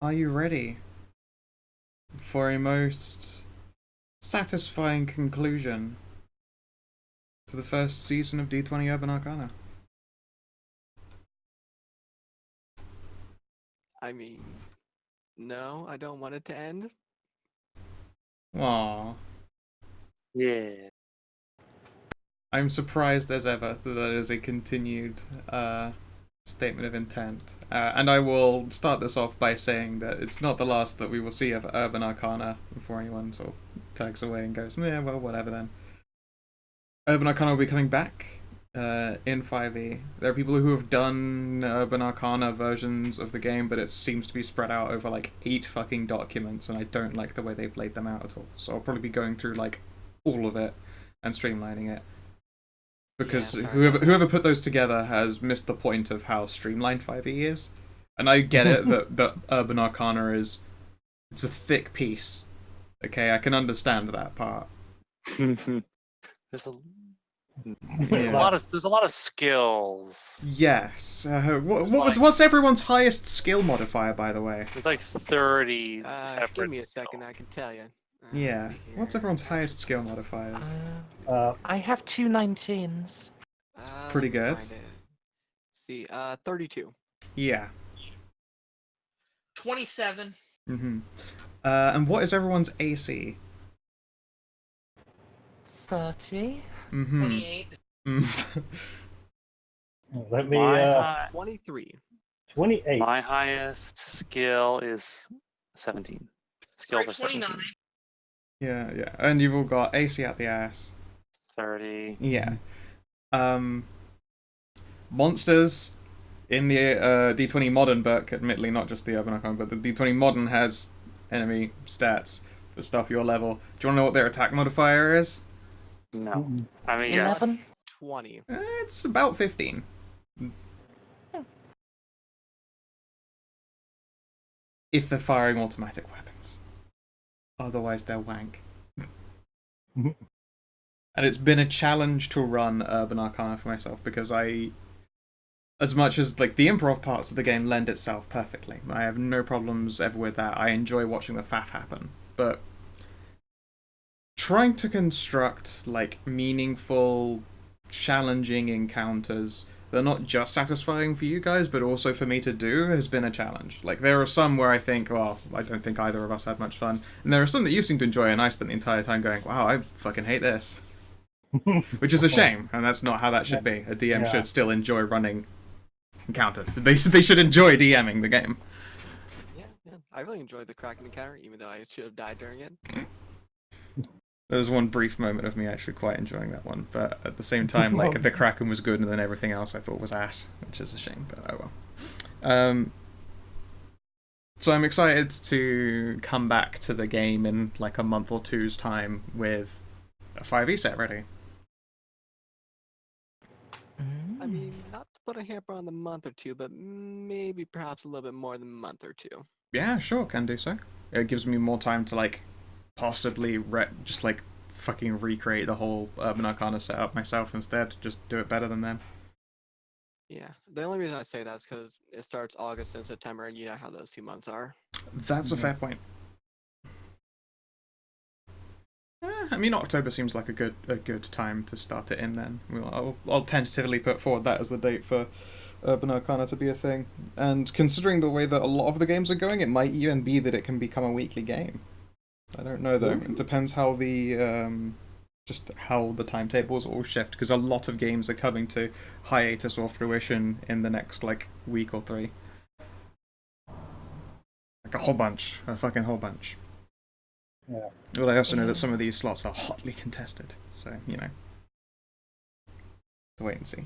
Are you ready for a most satisfying conclusion to the first season of D20 Urban Arcana? I mean, no, I don't want it to end. Aww. Yeah. I'm surprised as ever that that is a continued statement of intent. And I will start this off by saying that it's not the last that we will see of Urban Arcana before anyone sort of tags away and goes, yeah, well, whatever then. Urban Arcana will be coming back in 5e. There are people who have done Urban Arcana versions of the game, but it seems to be spread out over like 8 fucking documents, and I don't like the way they've laid them out at all. So I'll probably be going through like all of it and streamlining it. Because whoever put those together has missed the point of how streamlined 5e is. And I get it that Urban Arcana it's a thick piece. Okay, I can understand that part. There's a lot of skills. Yes. What's everyone's highest skill modifier, by the way? There's like 30 separate. Give me a second, I can tell you. Yeah. What's everyone's highest skill modifiers? I have 2 19s. Pretty good. Let's see, 32. Yeah. 27. And what is everyone's AC? 30. 28. Let me, 23. 28. My highest skill is 17. Skills are 17. 29. Yeah. And you've all got AC out the ass. 30. Yeah. Monsters in the D20 Modern book, admittedly not just the Urban Arcana, but the D20 Modern has enemy stats for stuff your level. Do you want to know what their attack modifier is? No. I mean, 11? yes. 20. It's about 15. If they're firing automatic weapons. Otherwise, they're wank. And it's been a challenge to run Urban Arcana for myself because as much as like the improv parts of the game lend itself perfectly, I have no problems ever with that. I enjoy watching the faff happen, but trying to construct like meaningful, challenging encounters that are not just satisfying for you guys, but also for me to do has been a challenge. Like, there are some where I think, well, I don't think either of us had much fun. And there are some that you seem to enjoy, and I spent the entire time going, wow, I fucking hate this. Which is a shame, and that's not how that should be. A DM should still enjoy running encounters. They should enjoy DMing the game. Yeah. I really enjoyed the Kraken encounter, even though I should have died during it. There was one brief moment of me actually quite enjoying that one, but at the same time, like, the Kraken was good, and then everything else I thought was ass, which is a shame, but oh well. So I'm excited to come back to the game in like a month or two's time with a 5e set ready. I mean, not to put a hamper on the month or two, but maybe perhaps a little bit more than a month or two. Yeah, sure, can do so. It gives me more time to like possibly just like fucking recreate the whole Urban Arcana setup myself instead. Just do it better than them. Yeah, the only reason I say that is because it starts August and September, and you know how those 2 months are. That's a fair point. I mean, October seems like a good time to start it in. Then I'll tentatively put forward that as the date for Urban Arcana to be a thing. And considering the way that a lot of the games are going, it might even be that it can become a weekly game. I don't know though. It depends how just how the timetables all shift, because a lot of games are coming to hiatus or fruition in the next like week or 3. Like a fucking whole bunch. Yeah. But I also know that some of these slots are hotly contested, so you know, wait and see.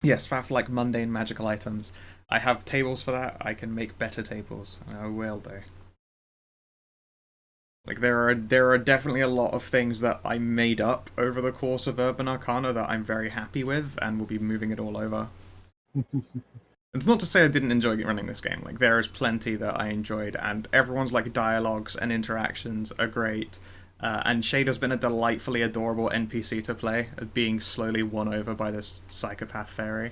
Yes, faff like mundane magical items. I have tables for that. I can make better tables, and I will do. Like, there are definitely a lot of things that I made up over the course of Urban Arcana that I'm very happy with, and will be moving it all over. It's not to say I didn't enjoy running this game. Like, there is plenty that I enjoyed, and everyone's like dialogues and interactions are great. And Shader's been a delightfully adorable NPC to play, being slowly won over by this psychopath fairy.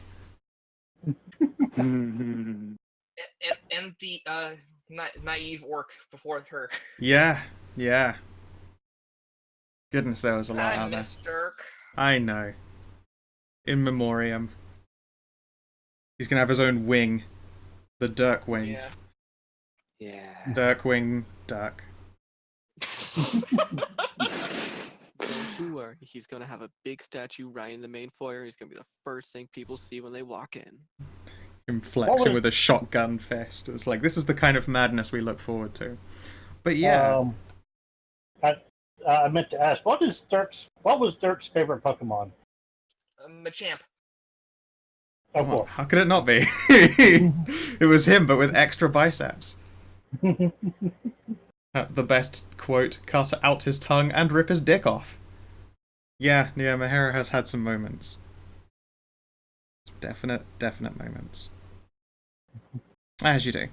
And the naive orc before her. Yeah, yeah. Goodness, there was a lot I out there. miss Dirk. I know. In memoriam. He's gonna have his own wing. The Dirk wing. Yeah. Yeah. Dirk wing, Dirk. Don't you worry, he's gonna have a big statue right in the main foyer. He's gonna be the first thing people see when they walk in. Him flexing was- with a shotgun fist. It's like, this is the kind of madness we look forward to. But yeah, I meant to ask, what was Dirk's favorite Pokemon? Machamp. Of well, course. how could it not be? It was him, but with extra biceps. The best quote, cut out his tongue and rip his dick off. Yeah, Mahara has had some moments. Definite moments. As you do.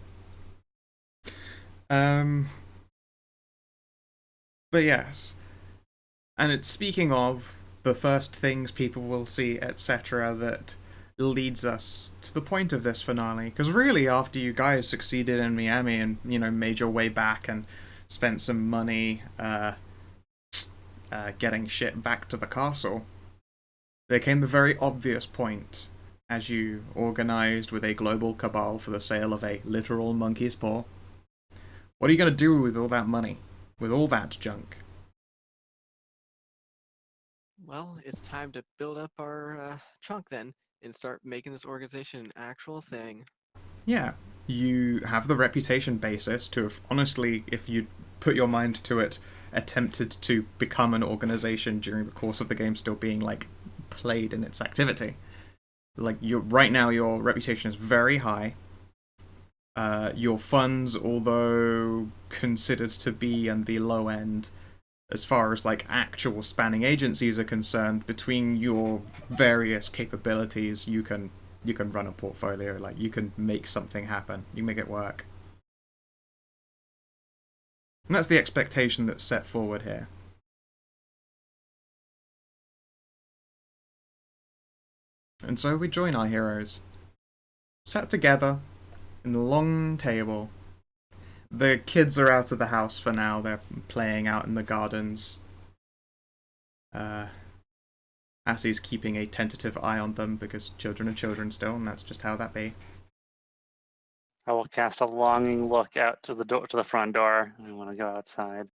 But yes. And it's speaking of the first things people will see, etc., that leads us to the point of this finale. Because really, after you guys succeeded in Miami and, made your way back and spent some money getting shit back to the castle, there came the very obvious point as you organized with a global cabal for the sale of a literal monkey's paw. What are you going to do with all that money? With all that junk? Well, it's time to build up our trunk then and start making this organization an actual thing. Yeah, you have the reputation basis to have, honestly, if you put your mind to it, attempted to become an organization during the course of the game still being, played in its activity. Right now, your reputation is very high. Your funds, although considered to be on the low end, as far as actual spanning agencies are concerned, between your various capabilities, you can run a portfolio. You can make something happen. You can make it work. And that's the expectation that's set forward here. And so we join our heroes, sat together in a long table. The kids are out of the house for now. They're playing out in the gardens. Assie's keeping a tentative eye on them because children are children still, and that's just how that be. I will cast a longing look out to the front door. I want to go outside.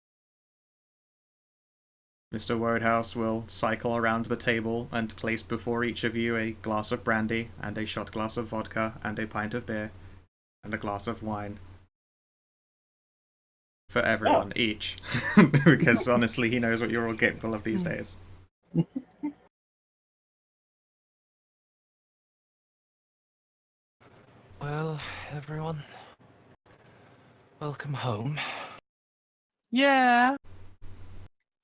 Mr. Wodehouse will cycle around the table and place before each of you a glass of brandy and a shot glass of vodka and a pint of beer and a glass of wine. For everyone, each. Because honestly, he knows what you're all capable of these days. Well, everyone, welcome home. Yeah.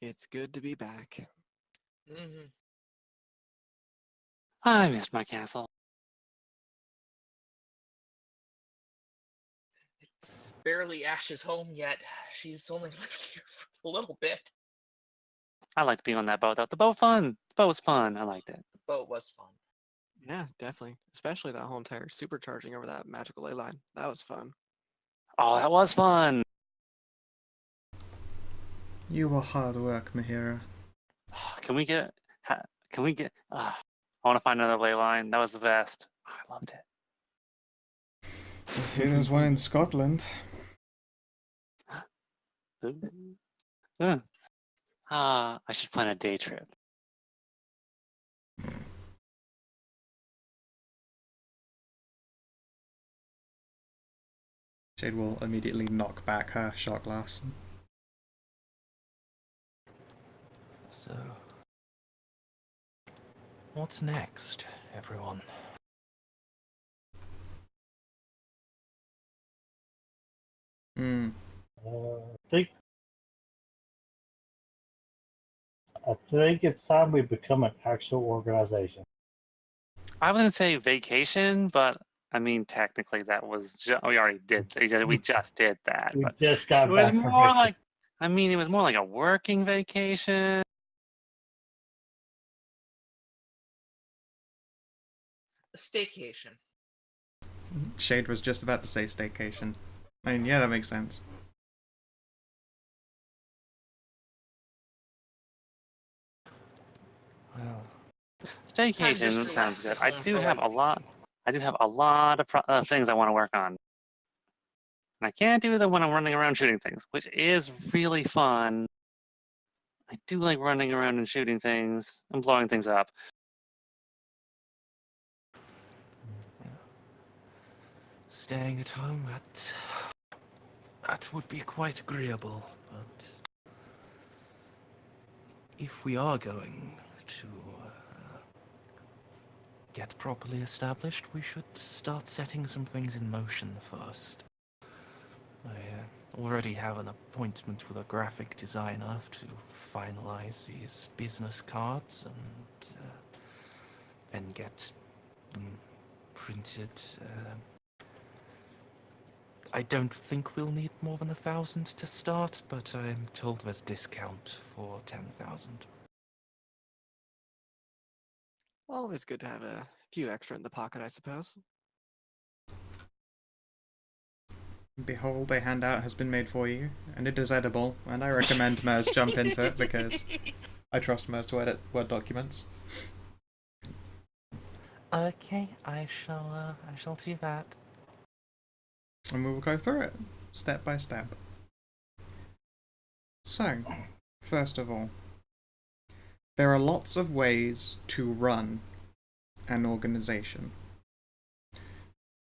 It's good to be back. Hmm. I missed my castle. It's barely Ash's home yet. She's only lived here for a little bit. I liked being on that boat though. The boat fun. The boat was fun. I liked it. The boat was fun. Yeah, definitely. Especially that whole entire supercharging over that magical ley line. That was fun. Oh, that was fun. You were hard work, Mahira. Can we get? Can we get? I want to find another ley line. That was the best. I loved it. There's one in Scotland. I should plan a day trip. Jade will immediately knock back her shot glass. So, what's next, everyone? Hmm. I think it's time we become an actual organization. I wouldn't say vacation, but I mean technically that was we already did. We just did that. We But just got it was back from more vacation. like. I mean, it was more like a working vacation. A staycation. Shade was just about to say staycation. I mean, yeah, that makes sense. Well, Staycation just sounds good. I relax do for have like a lot. I do have a lot of things I want to work on. And I can't do them when I'm running around shooting things, which is really fun. I do like running around and shooting things and blowing things up. staying at home, that would be quite agreeable, but if we are going to get properly established, we should start setting some things in motion first. I already have an appointment with a graphic designer to finalize these business cards and get them printed. I don't think we'll need more than 1,000 to start, but I'm told there's discount for 10,000. Always good to have a few extra in the pocket, I suppose. Behold, a handout has been made for you, and it is edible, and I recommend Mers jump into it because I trust Mers to edit Word documents. Okay, I shall do that. And we will go through it, step by step. So, first of all, there are lots of ways to run an organization.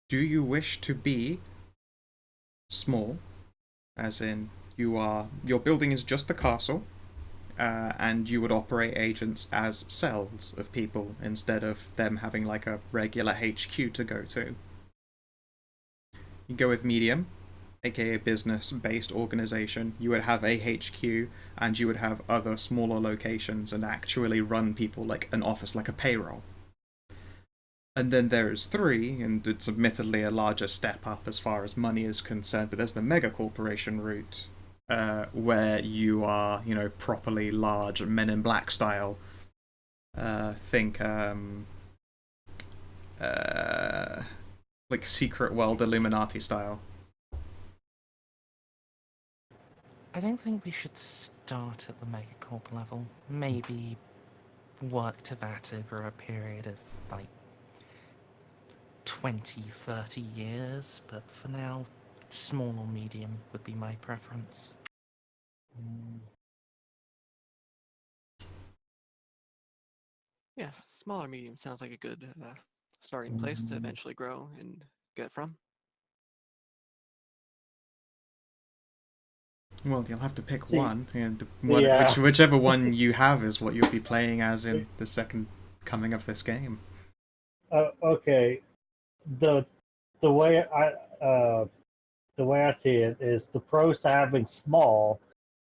Do you wish to be small, as in your building is just the castle, and you would operate agents as cells of people instead of them having like a regular HQ to go to? You go with medium, aka business-based organization. You would have a HQ, and you would have other smaller locations and actually run people like an office, like a payroll. And then there is 3, and it's admittedly a larger step up as far as money is concerned, but there's the mega corporation route, where you are, properly large, Men in Black style. Think, like Secret World Illuminati style. I don't think we should start at the megacorp level. Maybe work to that over a period of, 20, 30 years, but for now, small or medium would be my preference. Yeah, small or medium sounds like a good starting place to eventually grow and get from. Well, you'll have to pick See, one, and yeah. whichever one you have is what you'll be playing as in the second coming of this game. Okay. The the way I see it is the pros to having small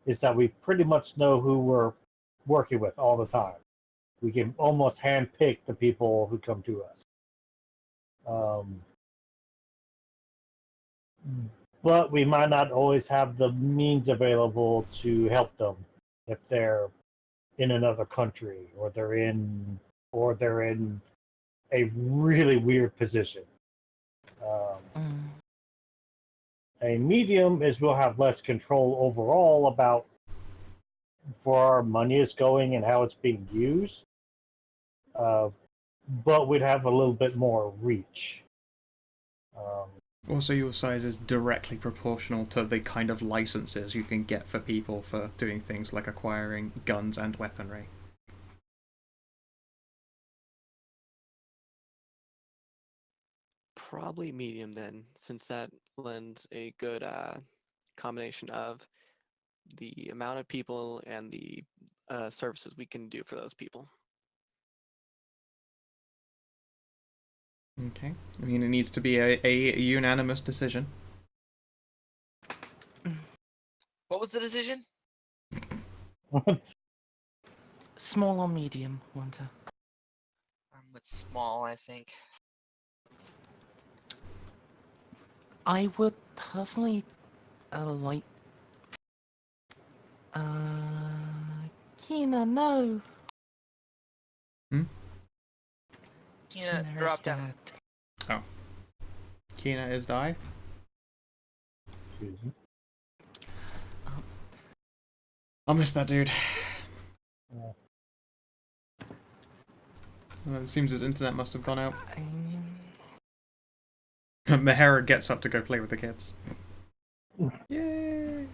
is that we pretty much know who we're working with all the time. We can almost handpick the people who come to us. But we might not always have the means available to help them if they're in another country or they're in a really weird position. A medium is we'll have less control overall about where our money is going and how it's being used, but we'd have a little bit more reach. Also, your size is directly proportional to the kind of licenses you can get for people for doing things like acquiring guns and weaponry. Probably medium then, since that lends a good combination of the amount of people and the services we can do for those people. Okay. I mean, it needs to be a unanimous decision. What was the decision? Small or medium, Winter? I'm with small, I think. I would personally like. Kina, no. Kina, Kina is drop down. dead. Kina is die. Excuse me. I'll miss that dude. Yeah. Well, it seems his internet must have gone out. I Mahara gets up to go play with the kids. Yay!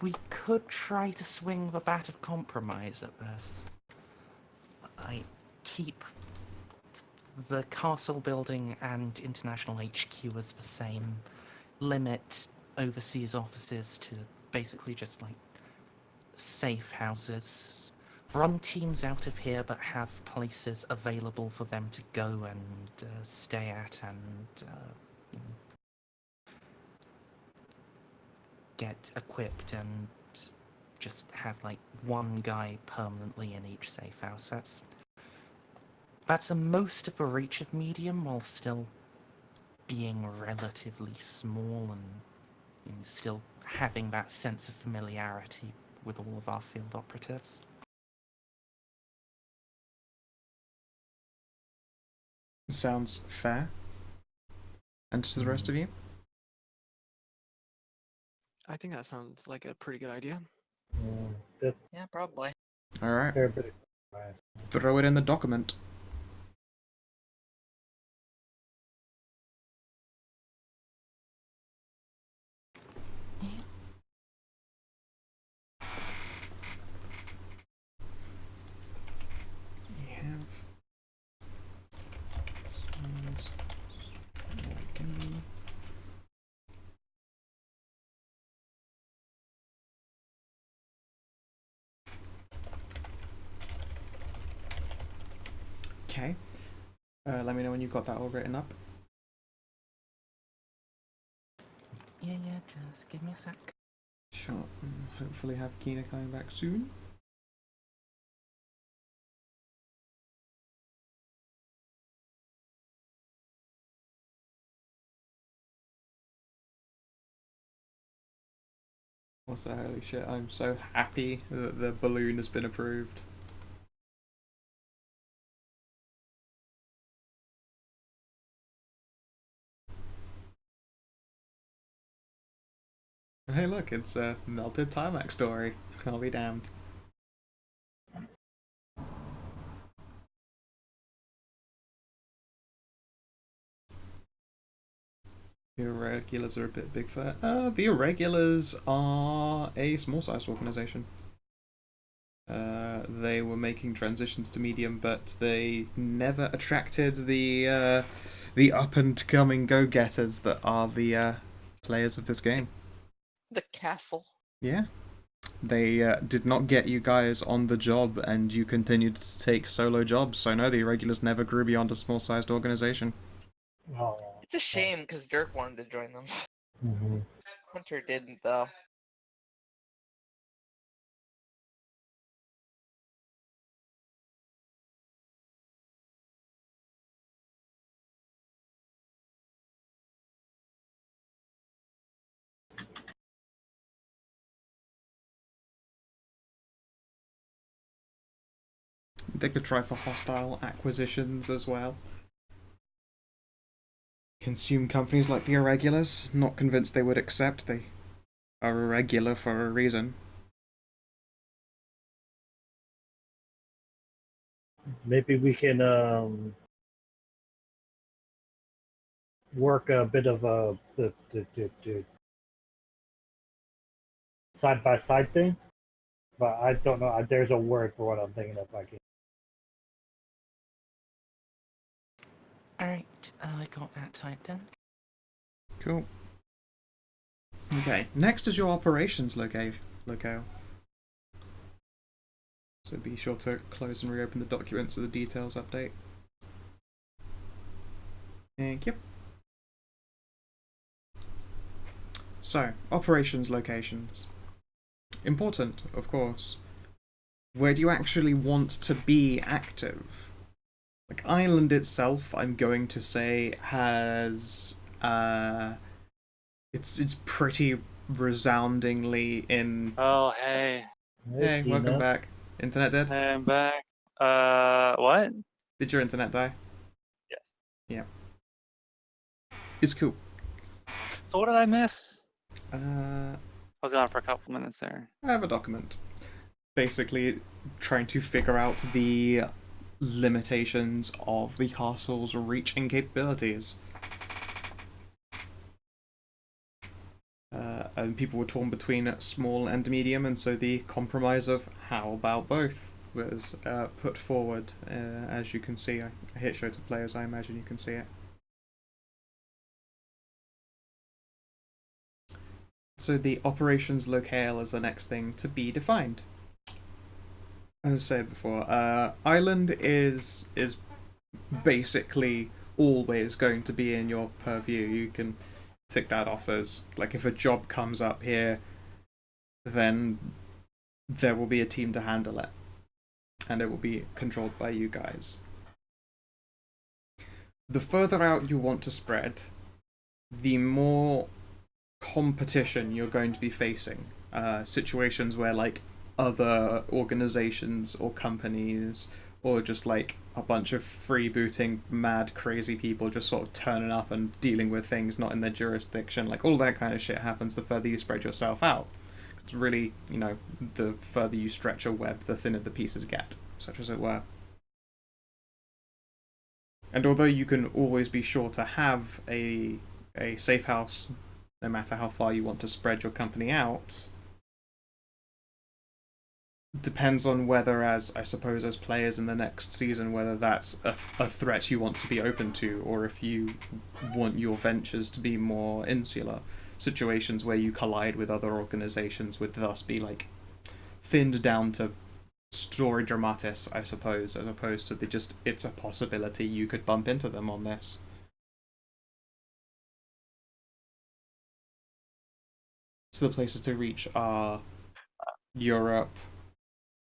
We could try to swing the bat of compromise at this. I keep the castle building and international HQ as the same. Limit overseas offices to basically just like safe houses. Run teams out of here, but have places available for them to go and stay at and get equipped and just have like one guy permanently in each safe house. That's a most of a reach of medium while still being relatively small and still having that sense of familiarity with all of our field operatives. Sounds fair. And to the rest of you? I think that sounds like a pretty good idea. That's Yeah, probably. Alright. a fair bit of compromise. Throw it in the document. We have... Okay. Let me know when you've got that all written up. Yeah, just give me a sec. Sure. Hopefully have Kina coming back soon. Also, holy shit, I'm so happy that the balloon has been approved. Hey look, it's a melted Timex story. I'll be damned. The Irregulars are a bit big for that. The Irregulars are a small-sized organization. They were making transitions to medium, but they never attracted the up-and-coming go-getters that are the players of this game. The castle. Yeah. They did not get you guys on the job, and you continued to take solo jobs, so no, the Irregulars never grew beyond a small-sized organization. Oh. It's a shame because Dirk wanted to join them. Mm-hmm. Hunter didn't though. They could try for hostile acquisitions as well. Consume companies like the Irregulars. Not convinced they would accept. They are irregular for a reason. Maybe we can work a bit of a the side by side thing, but I don't know. There's a word for what I'm thinking of. I can't. Alright, I got that typed in. Cool. Okay, next is your operations locale. So be sure to close and reopen the documents of the details update. Thank you. So, operations locations. Important, of course. Where do you actually want to be active? Like, Ireland itself, I'm going to say, has... It's pretty resoundingly in... Oh, hey. Hey, welcome Tina. back. Internet dead? Hey, I'm back. What? Did your internet die? Yes. Yeah. It's cool. So what did I miss? I was gone for a couple minutes there. I have a document. Basically, trying to figure out the limitations of the castle's reach and capabilities. And people were torn between small and medium, and so the compromise of how about both was put forward. As you can see, I hit show to players, I imagine you can see it. So the operations locale is the next thing to be defined. As I said before, island is basically always going to be in your purview. You can tick that off as, like, if a job comes up here, then there will be a team to handle it, and it will be controlled by you guys. The further out you want to spread, the more competition you're going to be facing. Situations where, like, other organizations or companies, or just like a bunch of freebooting mad crazy people just sort of turning up and dealing with things not in their jurisdiction, like all that kind of shit happens the further you spread yourself out. It's really, you know, the further you stretch a web, the thinner the pieces get, such as it were. And although you can always be sure to have a safe house, no matter how far you want to spread your company out, depends on whether, as I suppose, as players in the next season, whether that's a threat you want to be open to, or if you want your ventures to be more insular. Situations where you collide with other organizations would thus be, like, thinned down to story dramatis, I suppose, as opposed to the just, it's a possibility you could bump into them on this. So the places to reach are Europe,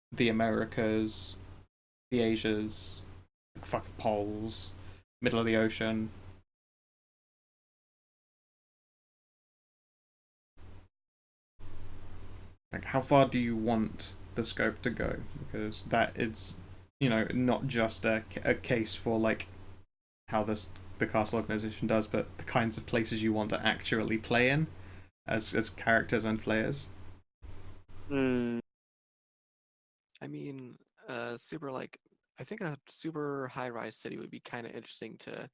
the Americas, the Asias, fucking poles, middle of the ocean. Like, how far do you want the scope to go? Because that is, you know, not just a case for, like, how the castle organization does, but the kinds of places you want to actually play in as characters and players. I mean, super like I think a super high-rise city would be kind of interesting to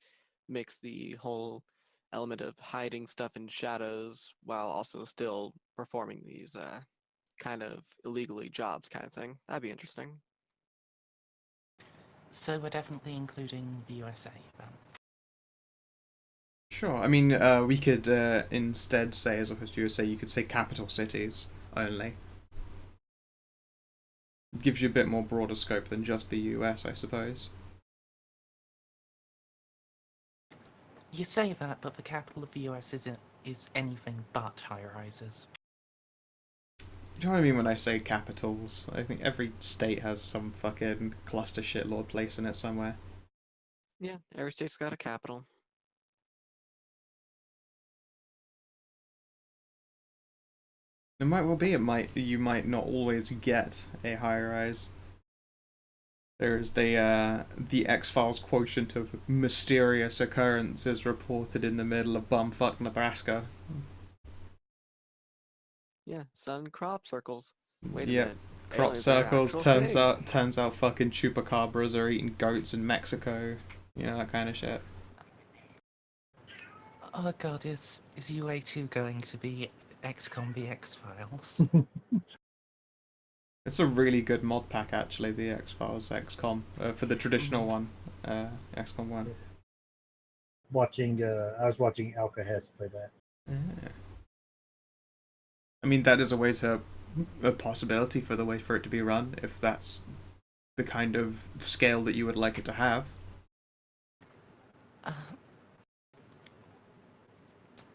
mix the whole element of hiding stuff in shadows while also still performing these kind of illegally jobs kind of thing. That'd be interesting. So we're definitely including the USA then. Sure. I mean, we could instead say, as opposed to USA, you could say capital cities only. Gives you a bit more broader scope than just the US, I suppose. You say that, but the capital of the US is anything but high-rises. You know what I mean when I say capitals? I think every state has some fucking cluster shitlord place in it somewhere. Yeah, every state's got a capital. It might well be. You might not always get a high rise. There's the X-Files quotient of mysterious occurrences reported in the middle of bumfuck Nebraska. Yeah, sun crop circles. Wait a Yep. minute. Crop aliens are an circles. actual thing. Turns out fucking chupacabras are eating goats in Mexico. You know, that kind of shit. Oh god, is UA2 going to be XCOM the X-Files? It's a really good mod pack, actually, the X-Files XCOM, for the traditional one, XCOM 1. I was watching Alka Hess play that. Yeah. I mean, that is a possibility for the way for it to be run, if that's the kind of scale that you would like it to have.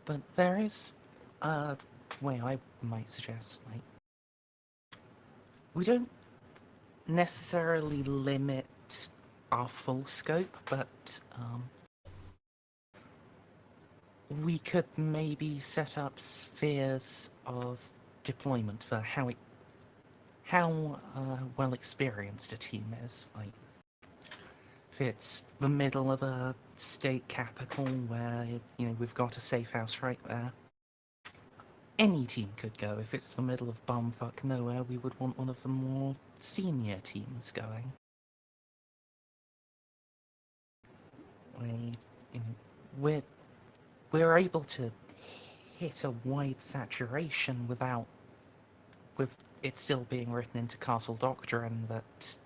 But there is a way I might suggest, like, we don't necessarily limit our full scope, but we could maybe set up spheres of deployment for how well experienced a team is. Like, if it's the middle of a state capital where, you know, we've got a safe house right there, any team could go. If it's the middle of bumfuck nowhere, we would want one of the more senior teams going. You know, we're able to hit a wide saturation without with it still being written into Castle Doctrine that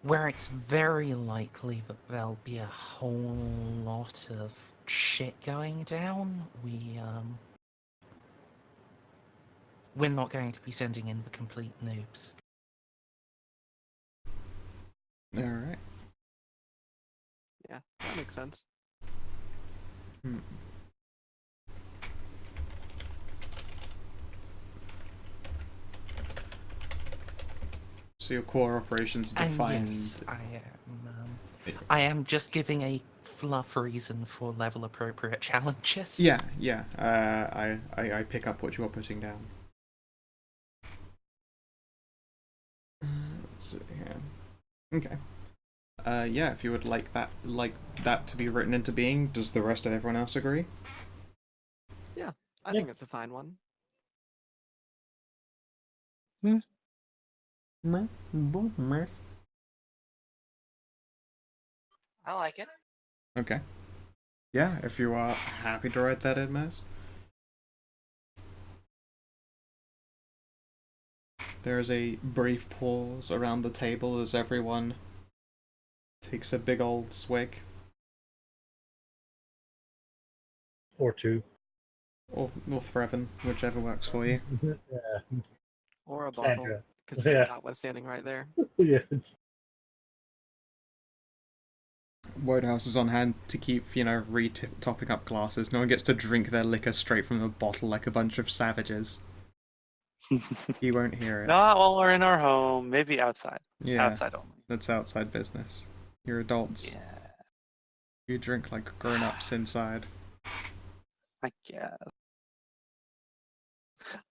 where it's very likely that there'll be a whole lot of shit going down, we're not going to be sending in the complete noobs. Alright. Yeah, that makes sense. So your core operations are And defined. yes, I am just giving a fluff reason for level appropriate challenges. Yeah. I pick up what you are putting down. Let's see here. Okay. Yeah, if you would like that to be written into being, does the rest of everyone else agree? I think it's a fine one. I like it. Okay. Yeah, if you are happy to write that in, Maz. There is a brief pause around the table as everyone takes a big old swig. Or two. Or Threven, whichever works for you. Yeah. Or a bottle, Sandra. because Yeah. Scott was standing right there. Yeah. Wodehouse is on hand to keep, topping up glasses. No one gets to drink their liquor straight from the bottle like a bunch of savages. You won't hear it. Not while we're in our home. Maybe outside. Yeah, Outside only. that's outside business. You're adults. Yeah, You drink like grown-ups inside. I guess.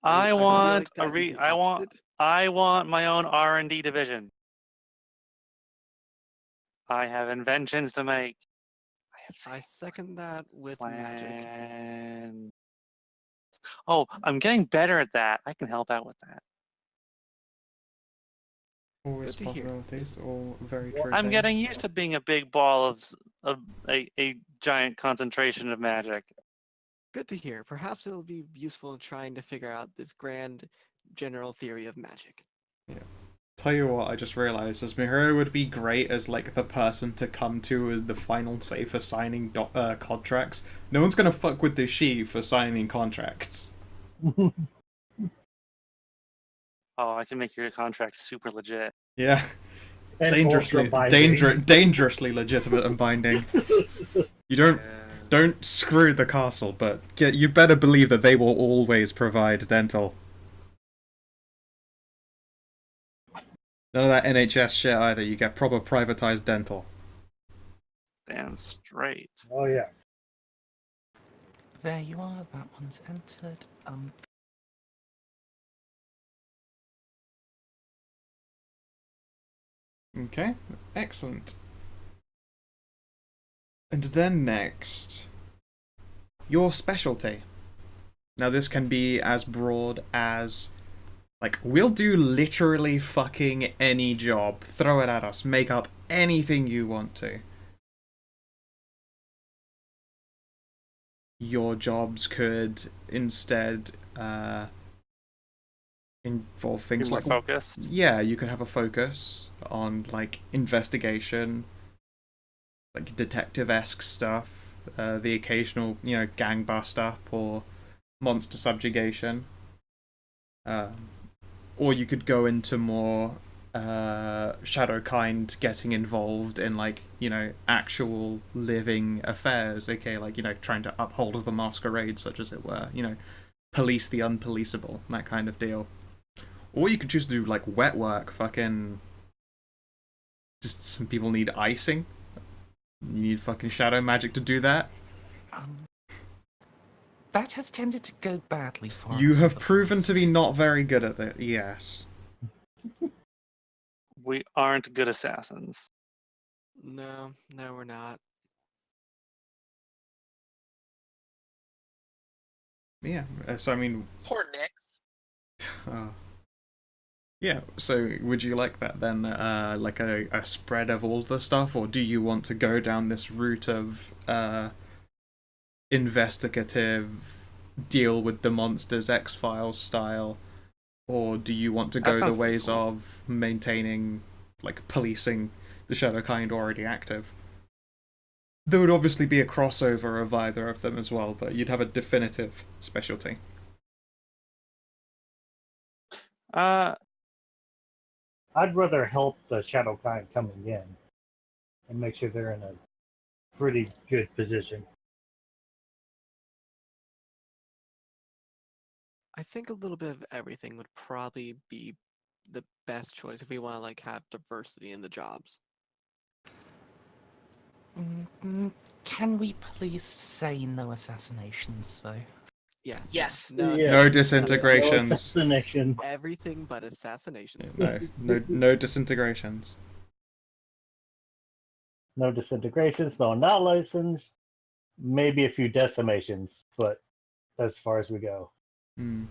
I mean, I feel want like a that'd be the I want opposite. I want my own R&D division. I have inventions to make. I I have second that with magic. plans. Oh, I'm getting better at that. I can help out with that. Always Good to hear. possibilities, all very true I'm getting things. used to being a big ball of a giant concentration of magic. Good to hear. Perhaps it'll be useful in trying to figure out this grand general theory of magic. Tell you what, I just realised, as Miharu would be great as like the person to come to as the final say for signing contracts. No one's gonna fuck with the she for signing contracts. Oh, I can make your contract super legit. Yeah, And dangerously, ultra-binding. dangerously legitimate and binding. You don't screw the castle, but you better believe that they will always provide dental. None of that NHS shit either. You get proper privatized dental. Damn straight. Oh yeah. There you are, that one's entered. Okay, excellent. And then next, your specialty. Now this can be as broad as, like, we'll do literally fucking any job. Throw it at us. Make up anything you want to. Your jobs could instead involve Be things more like... focused. Yeah, you could have a focus on, like, investigation, like detective-esque stuff, the occasional, gang bust up or monster subjugation. Or you could go into more Shadowkind getting involved in, like, actual living affairs, okay, like, trying to uphold the masquerade, such as it were, police the unpoliceable, that kind of deal. Or you could just do, like, wet work, fucking... Just some people need icing. You need fucking shadow magic to do that. That has tended to go badly for us. You in have the proven to be past. not very good at it, yes. We aren't good assassins. No, we're not. Yeah. So I mean, Poor Nyx. uh, yeah. So would you like that then? Like a spread of all the stuff, or do you want to go down this route of investigative, deal with the monsters, X-Files style, or do you want to That go the sounds pretty ways cool. of maintaining, like policing the shadow kind already active? There would obviously be a crossover of either of them as well, but you'd have a definitive specialty. Uh, I'd rather help the shadow kind coming in and make sure they're in a pretty good position. I think a little bit of everything would probably be the best choice if we want to like have diversity in the jobs. Can we please say no assassinations, though? Yeah. Yes. No, Yeah. No assassinations. disintegrations. No assassination. Everything but assassinations. No disintegrations. No disintegrations, no not licensed, maybe a few decimations, but as far as we go. Hmm.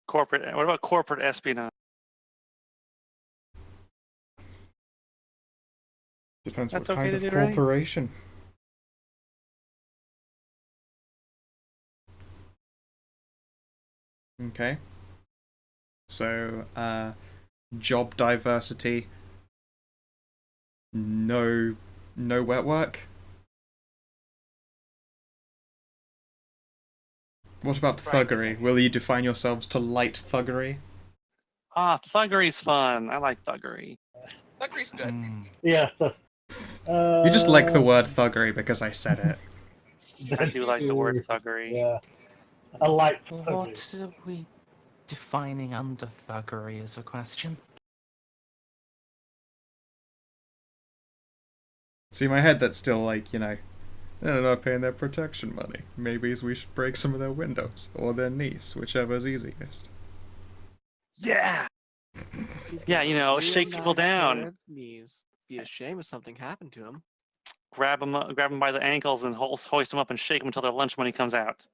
corporate. What about corporate espionage? Depends That's what okay kind to of do, right? corporation. Okay. So, job diversity. No wet work. What about Right. thuggery? Will you define yourselves to light thuggery? Ah, thuggery's fun. I like thuggery. Thuggery's good. Yeah. You just like the word thuggery because I said it. I do like the word true. thuggery. Yeah. I like What are we defining under thuggery as a question? See, in my head, that's still like, they're not paying their protection money. Maybe we should break some of their windows, or their niece, whichever's easiest. Yeah. He's Yeah, got you a know, real shake people nice down. pair of knees. Be a shame if something happened to him. Grab them by the ankles and hoist them up and shake them until their lunch money comes out.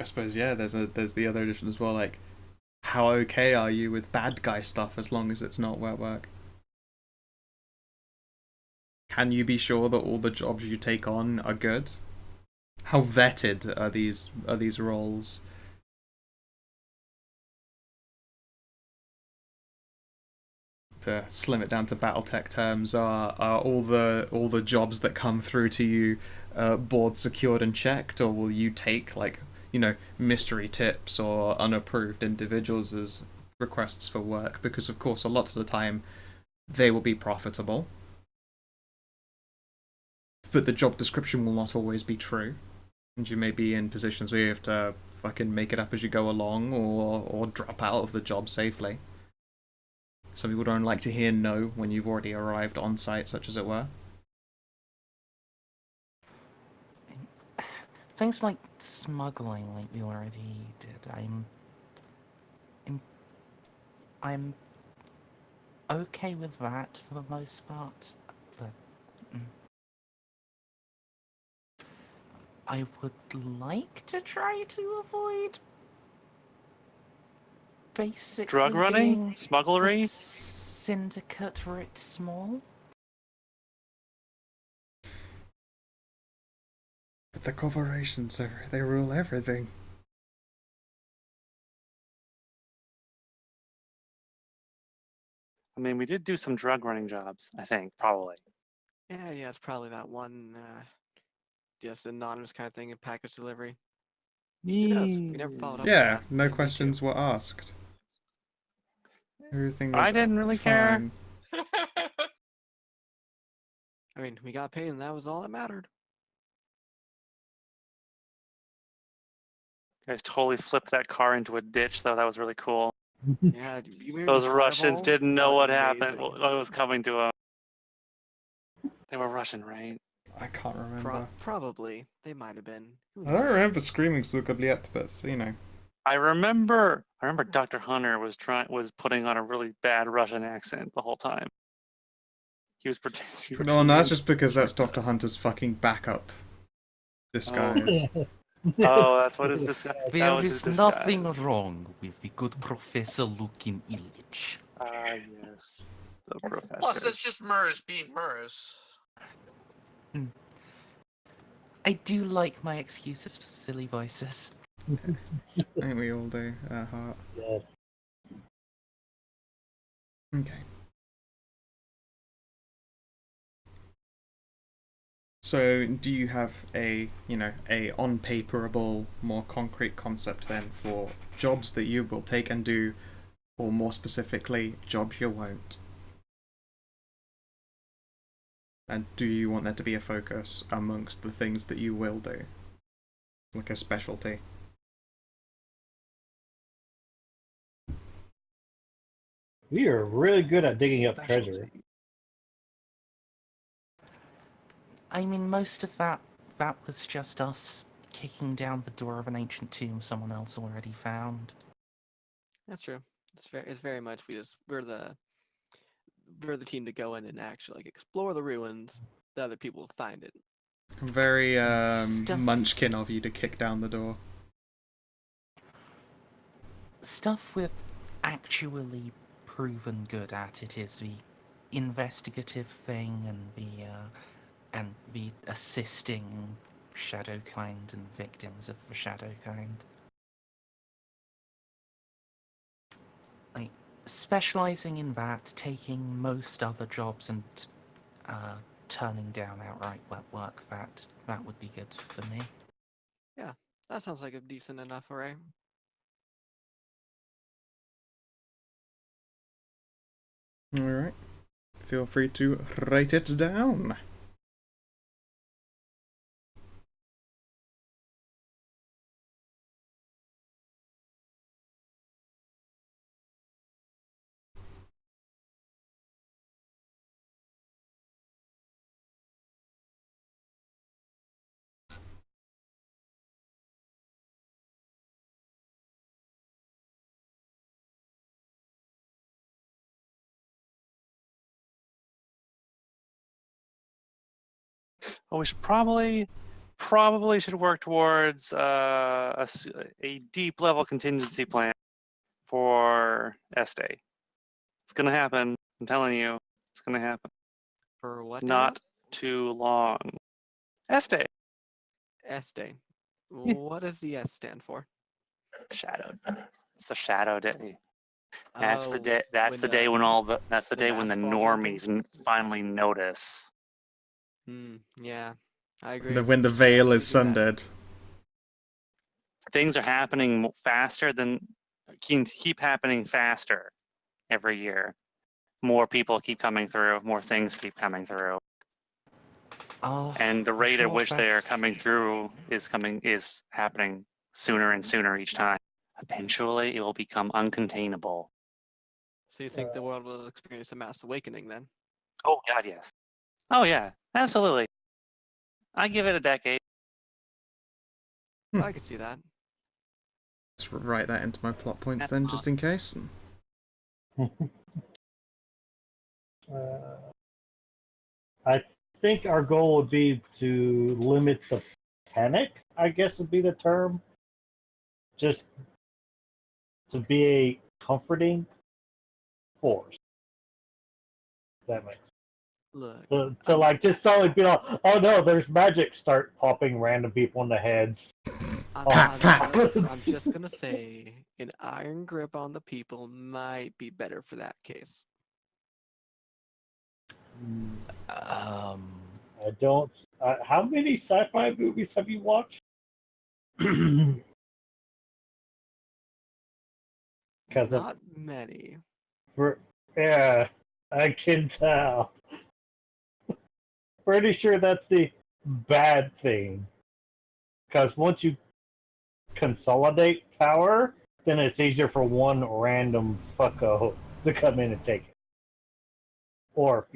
I suppose, yeah, there's the other edition as well, like, how okay are you with bad guy stuff as long as it's not wet work? Can you be sure that all the jobs you take on are good? How vetted are these roles? To slim it down to BattleTech terms, are all the jobs that come through to you board secured and checked, or will you take mystery tips or unapproved individuals as requests for work? Because of course, a lot of the time, they will be profitable, but the job description will not always be true, and you may be in positions where you have to fucking make it up as you go along, or drop out of the job safely. Some people don't like to hear no when you've already arrived on site, such as it were. Things like smuggling, like we already did, I'm okay with that for the most part, but I would like to try to avoid basically Drug running? being the Smugglery? syndicate writ small. But the corporations, they rule everything. I mean, we did do some drug running jobs, I think, probably. Yeah, it's probably that one, just anonymous kind of thing in package delivery. Who knows? We never followed up with Yeah, that. no Maybe we do. questions were asked. Everything was I didn't really care. fine. I mean, we got paid and that was all that mattered. Guys totally flipped that car into a ditch, though. That was really cool. Yeah, you remember Those the Russians fireball? didn't That know was what happened, amazing. what was coming to them. They were Russian, right? I can't remember. Probably. They might have been. Who I don't knows? remember screaming Zukabliet, but you know. I remember Dr. Hunter was putting on a really bad Russian accent the whole time. He was pretending. No, that's just because that's Dr. Hunter's fucking backup disguise. Oh, that's what his disguise. That There was his is disguise. nothing wrong with the good Professor Lukin Ilyich. Ah, yes. The professor. Plus, it's just Murs being Murs. I do like my excuses for silly voices. I think we all do, Hart. Yes. Okay. So, do you have a on paperable, more concrete concept then for jobs that you will take and do, or more specifically, jobs you won't? And do you want there to be a focus amongst the things that you will do? Like a specialty? We are really good at digging up treasure. Specialty. I mean, most of that was just us kicking down the door of an ancient tomb someone else already found. That's true. It's very much we're the team to go in and actually explore the ruins. The other people will find it. Very Stuff. munchkin of you to kick down the door. Stuff we're actually proven good at it is the investigative thing and the assisting Shadowkind and victims of the Shadowkind. Like, specializing in that, taking most other jobs and turning down outright wet work, that would be good for me. That sounds like a decent enough array. Alright. Feel free to write it down. Well, we should probably should work towards a deep level contingency plan for Este. It's gonna happen. I'm telling you, it's gonna happen. For what? Not too long. Este. S-Day. What does the S stand for? Shadowed. It's the shadow day. That's the day. Oh, That's the day when all the. That's the the day when the mask falls on normies finally notice. Yeah, I agree. When the Yeah, veil we is can do that. sundered. Things are happening faster than keep happening faster every year. More people keep coming through. More things keep coming through. And the rate at which they are coming through is happening sooner and sooner each time. Eventually, it will become uncontainable. So you think the world will experience a mass awakening then? Oh God, yes. Oh yeah, absolutely. I give it a decade. I could see that. Let's write that into my plot points then, just in case. I think our goal would be to limit the panic, I guess would be the term. Just to be a comforting force. That makes Look, to like just suddenly be like, oh no, there's magic, start popping random people in the heads. I'm just gonna say an iron grip on the people might be better for that case. I don't. How many sci-fi movies have you watched? Because Not many. yeah, I can tell. Pretty sure that's the bad thing. Because once you consolidate power, then it's easier for one random fucko to come in and take it. Or,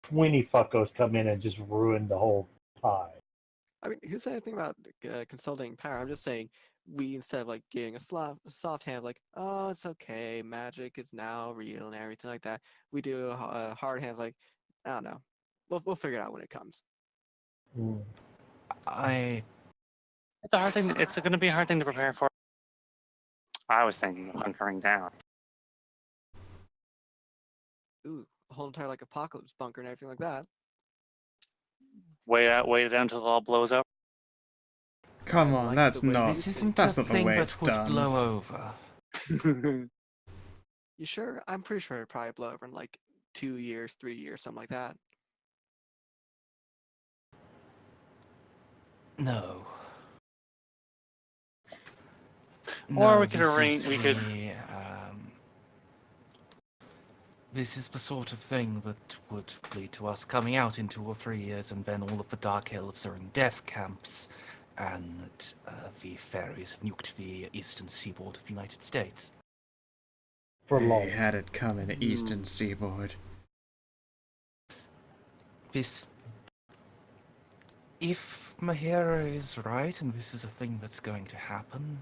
20 fuckos come in and just ruin the whole high. I mean, who said anything about consulting power? I'm just saying, we instead of like giving a soft hand, like, oh, it's okay, magic is now real and everything like that. We do a hard hand, like, I don't know, we'll figure it out when it comes. Mm. It's a hard thing. It's going to be a hard thing to prepare for. I was thinking of hunkering down. Ooh, a whole entire like apocalypse bunker and everything like that. Wait it down until it all blows up. Come I on, like that's the way not. you This think. isn't That's a not the thing way that it's would done. blow over. You sure? I'm pretty sure it'd probably blow over in like 2 years, 3 years, something like that. No. Or No, we could this arrange. is We could. This is the sort of thing that would lead to us coming out in 2 or 3 years, and then all of the Dark Elves are in death camps, and the fairies have nuked the eastern seaboard of the United States. For They long. had it coming to Eastern Seaboard. This... If Mahira is right, and this is a thing that's going to happen,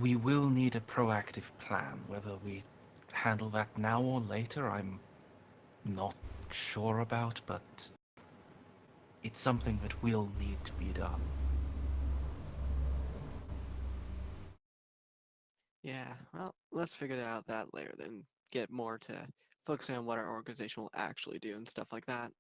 we will need a proactive plan. Whether we handle that now or later, I'm not sure about, but it's something that will need to be done. Yeah, well, let's figure out that later, then get more to focusing on what our organization will actually do and stuff like that.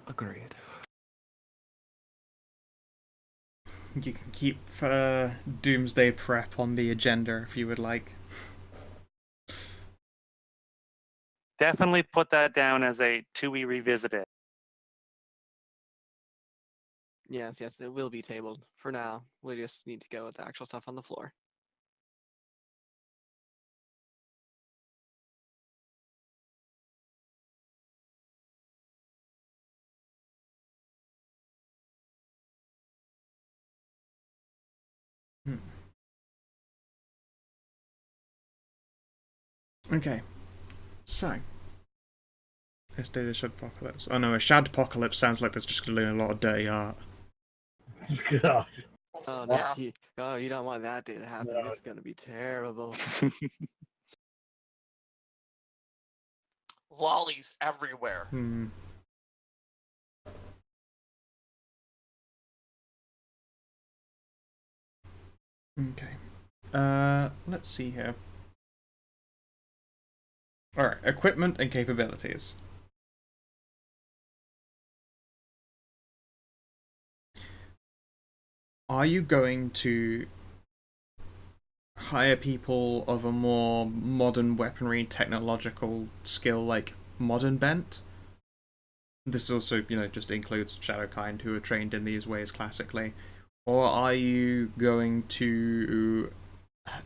Agreed. You can keep Doomsday Prep on the agenda if you would like. Definitely put that down as a to be revisited. Yes, it will be tabled. For now, we just need to go with the actual stuff on the floor. Okay, so let's do the Shadpocalypse. Oh no, a Shadpocalypse sounds like there's just going to be a lot of dirty art. God. Oh no, Yeah. you don't want that day to happen. No. It's gonna be terrible. Lollies everywhere. Okay. Let's see here. Alright, equipment and capabilities. Are you going to hire people of a more modern weaponry technological skill, like modern bent? This also, just includes Shadowkind, who are trained in these ways classically. Or are you going to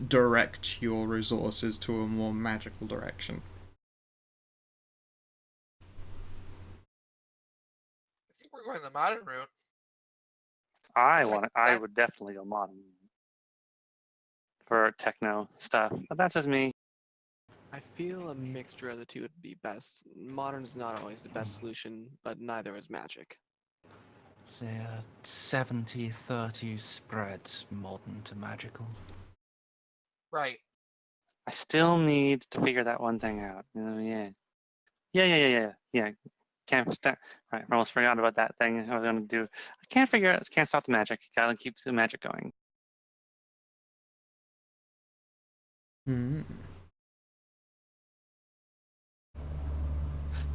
direct your resources to a more magical direction? I think we're going the modern route. I would definitely go modern for techno stuff, but that's just me. I feel a mixture of the two would be best. Modern's not always the best solution, but neither is magic. Say a 70-30 spread, modern to magical. Right. I still need to figure that one thing out. Yeah. Can't stop. Right, I almost forgot about that thing I was going to do. I can't figure out. Can't stop the magic. Gotta keep the magic going.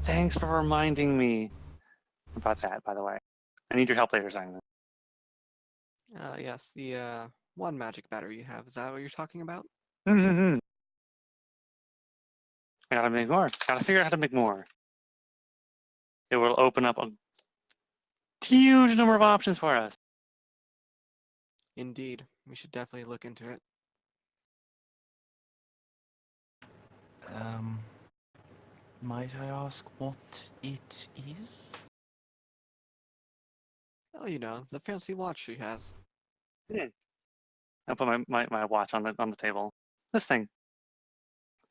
Thanks for reminding me about that, by the way. I need your help later, Simon. Yes, the one magic battery you have. Is that what you're talking about? I gotta make more. Gotta figure out how to make more. It will open up a huge number of options for us. Indeed. We should definitely look into it. Might I ask what it is? Oh, the fancy watch she has. I put my watch on the table. This thing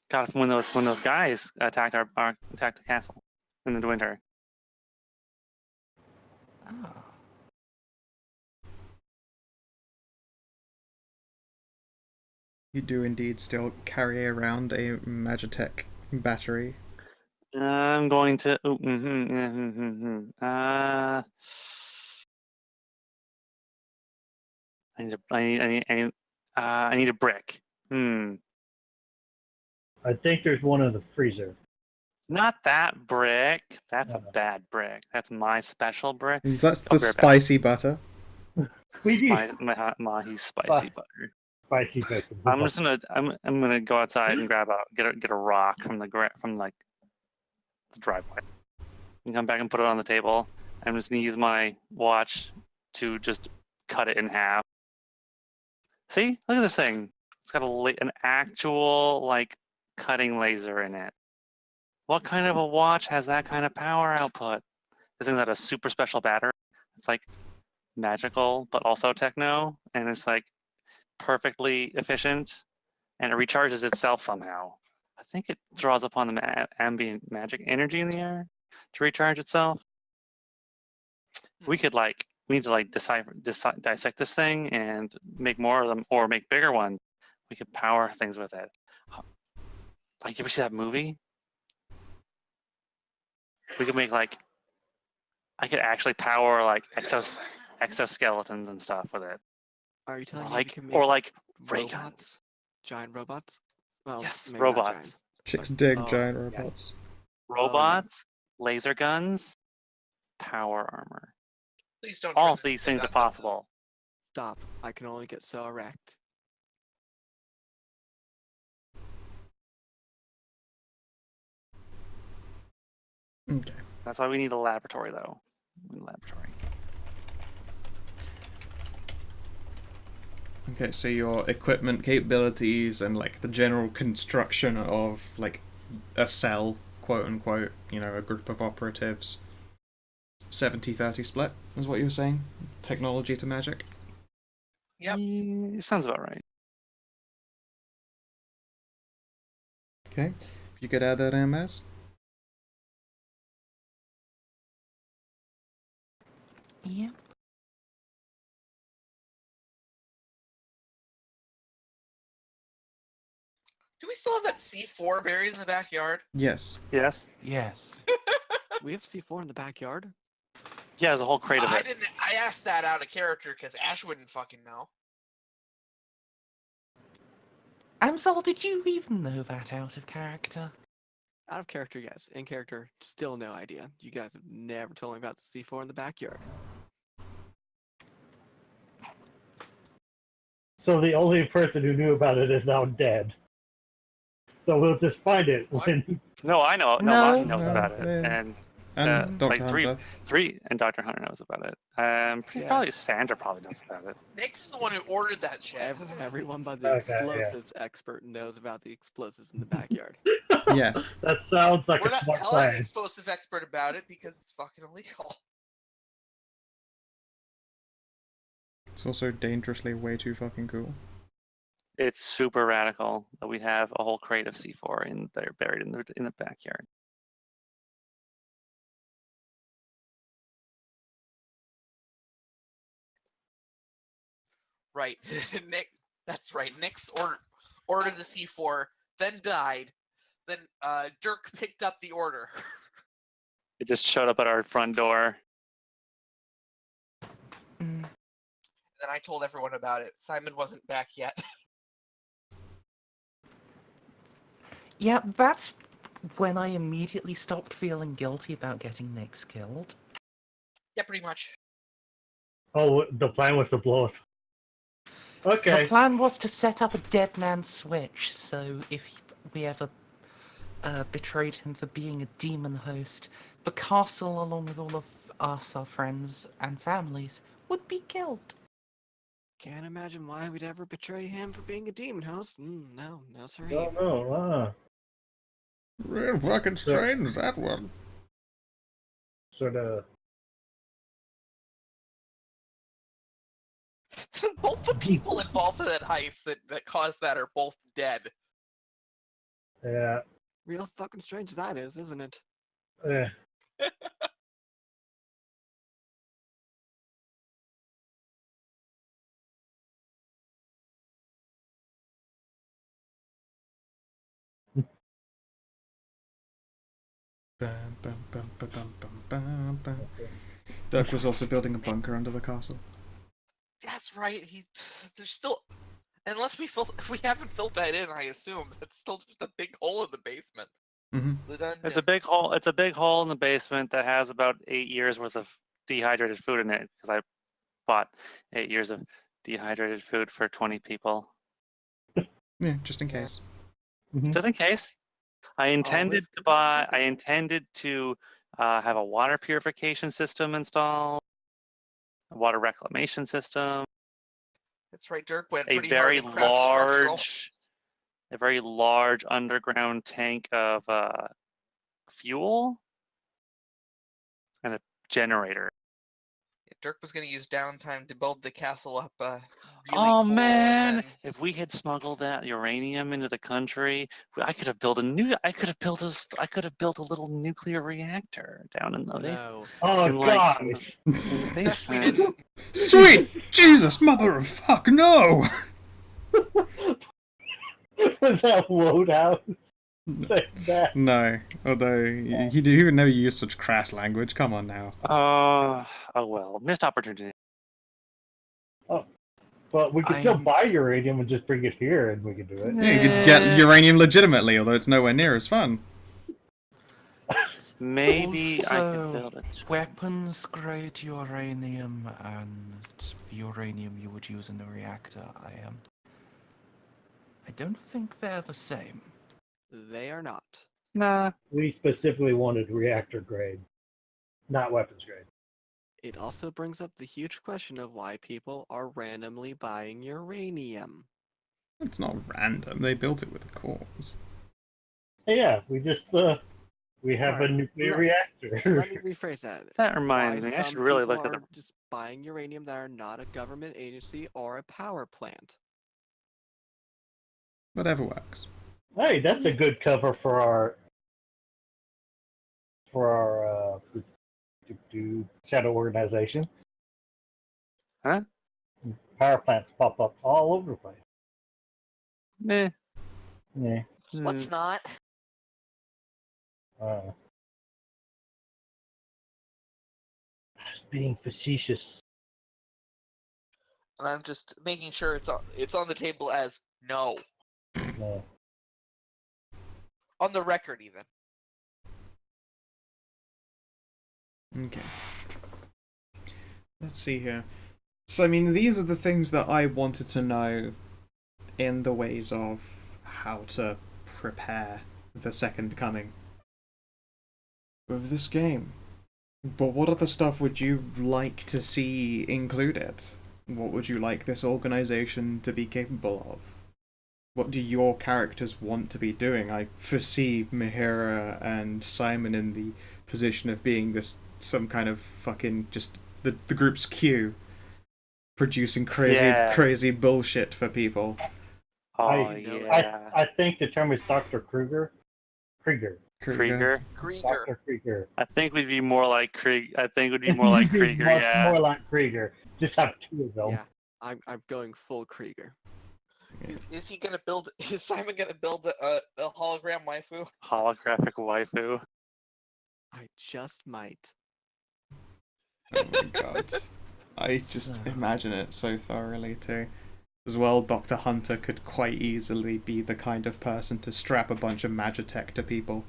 got it from when those guys attacked attacked the castle in the winter. Ah. You do indeed still carry around a Magitech battery. I'm going to. I need a brick. I think there's one in the freezer. Not that brick. That's a Uh, bad brick. That's my special brick. That's I'll the be right back. spicy butter. We do Mahi's spicy butter. spicy vegetable. I'm just gonna I'm gonna go outside and get a rock from like the driveway and come back and put it on the table. I'm just gonna use my watch to just cut it in half. See, look at this thing. It's got an actual like cutting laser in it. What kind of a watch has that kind of power output? This thing's got a super special battery. It's like magical, but also techno, and it's like perfectly efficient, and it recharges itself somehow. I think it draws upon the ambient magic energy in the air to recharge itself. We need to like dissect this thing and make more of them, or make bigger ones. We could power things with it. Like, you ever see that movie? We could make like, I could actually power like exoskeletons and stuff with it, Are you telling or me you can make like ray robots? guns. Giant robots? Well, Yes, maybe not robots. giants. Chicks But- dig oh, giant yes. robots. Robots, laser guns, power armor. Please don't. All turn of this these into things are Gundam. possible. Stop. I can only get so erect. Okay. That's why we need a laboratory, though. We need a laboratory. Okay, so your equipment capabilities and like the general construction of like a cell, quote unquote, a group of operatives. 70-30 split is what you were saying? Technology to magic? Yep. It sounds about right. Okay. If you could add that in, Maz. Yeah. Do we still have that C4 buried in the backyard? Yes. Yes. Yes. We have C4 in the backyard? Yeah, there's a whole crate of I it. didn't. I asked that out of character because Ash wouldn't fucking know. Amsal, did you even know that out of character? Out of character, yes. In character, still no idea. You guys have never told me about the C4 in the backyard. So the only person who knew about it is now dead. So we'll just find it What? when. No, I know. No, No. Monty knows No, about it, yeah. and And Dr. like Hunter. and Dr. Hunter knows about it. Yeah. Probably Sandra probably knows about it. Nick's the one who ordered that shit. Everyone but the Okay, yeah. explosives expert knows about the explosives in the backyard. Yes. That sounds like We're a not smart telling the plan. explosive expert about it because it's fucking illegal. It's also dangerously way too fucking cool. It's super radical that we have a whole crate of C4 in there buried in the backyard. Right, Nick. That's right. Nick's ordered the C4, then died. Then Dirk picked up the order. It just showed up at our front door. Mm. Then I told everyone about it. Simon wasn't back yet. Yeah, that's when I immediately stopped feeling guilty about getting Nyx killed. Yeah, pretty much. Oh, the plan was to blow us. Okay. The plan was to set up a dead man switch, so if we ever betrayed him for being a demon host, the castle, along with all of us, our friends and families, would be killed. Can't imagine why we'd ever betray him for being a demon host. No, No, sorry. no. Real fucking strange, that one. Sort of. Both the people involved in that heist that caused that are both dead. Yeah. Real fucking strange that is, isn't it? Eh. Bum, bum, bum, bum, bum, bum, bum, bum. Dirk was also building a bunker under the castle. That's right. There's still, unless we haven't filled that in. I assume that's still just a big hole in the basement. Mm-hmm. The dungeon. It's a big hole. It's a big hole in the basement that has about 8 years worth of dehydrated food in it. Because I bought 8 years of dehydrated food for 20 people, Yeah, just in case. just in case. I intended Always to good buy. backup. I intended to have a water purification system installed, a water reclamation system, That's right. Dirk went a pretty very hard to craft structural. large, a very large underground tank of fuel, and a generator. Dirk was going to use downtime to build the castle up really Oh cool, man! and then If we had smuggled that uranium into the country, I could have built a new. I could have built a. I could have built a little nuclear reactor down in the No. Oh, in the guys! in the yes, we basement. didn't. Sweet Jesus, mother of fuck, no! Was that Wodehouse saying that? No, although he didn't know you use such crass language. Come on now. Oh well, missed opportunity. But we could still I'm- buy uranium and just bring it here, and we could do it. Yeah, you could get uranium legitimately, although it's nowhere near as fun. Maybe I Also, could build it. Weapons grade uranium and the uranium you would use in the reactor. I don't think they're the same. They are not. Nah. We specifically wanted reactor grade, not weapons grade. It also brings up the huge question of why people are randomly buying uranium. It's not random. They built it with a cause. Yeah, we just we have Sorry, a nuclear let- reactor. Let me rephrase that. That reminds Why me. I should some really people look at the. are just buying uranium that are not a government agency or a power plant. Whatever works. Hey, that's a good cover for our shadow organization. Huh? Power plants pop up all over the place. Eh. Yeah. Let's not. I was being facetious. And I'm just making sure it's on the table as no. No. On the record, even. Okay. Let's see here. So, I mean, these are the things that I wanted to know in the ways of how to prepare the second coming of this game. But what other stuff would you like to see included? What would you like this organization to be capable of? What do your characters want to be doing? I foresee Mihira and Simon in the position of being some kind of fucking just the group's Q, producing crazy bullshit for people. Oh I- yeah. I think the term is Dr. Krieger. Krieger. Krieger. Krieger. Dr. Krieger. I think we'd be more like Krieg. I think we'd be more like Krieger. Much Yeah. more like Krieger. Just have two of them. Yeah, I'm going full Krieger. Is he gonna build? Is Simon gonna build a hologram waifu? Holographic waifu. I just might. Oh my god. I just imagine it so thoroughly too. As well, Dr. Hunter could quite easily be the kind of person to strap a bunch of magitech to people.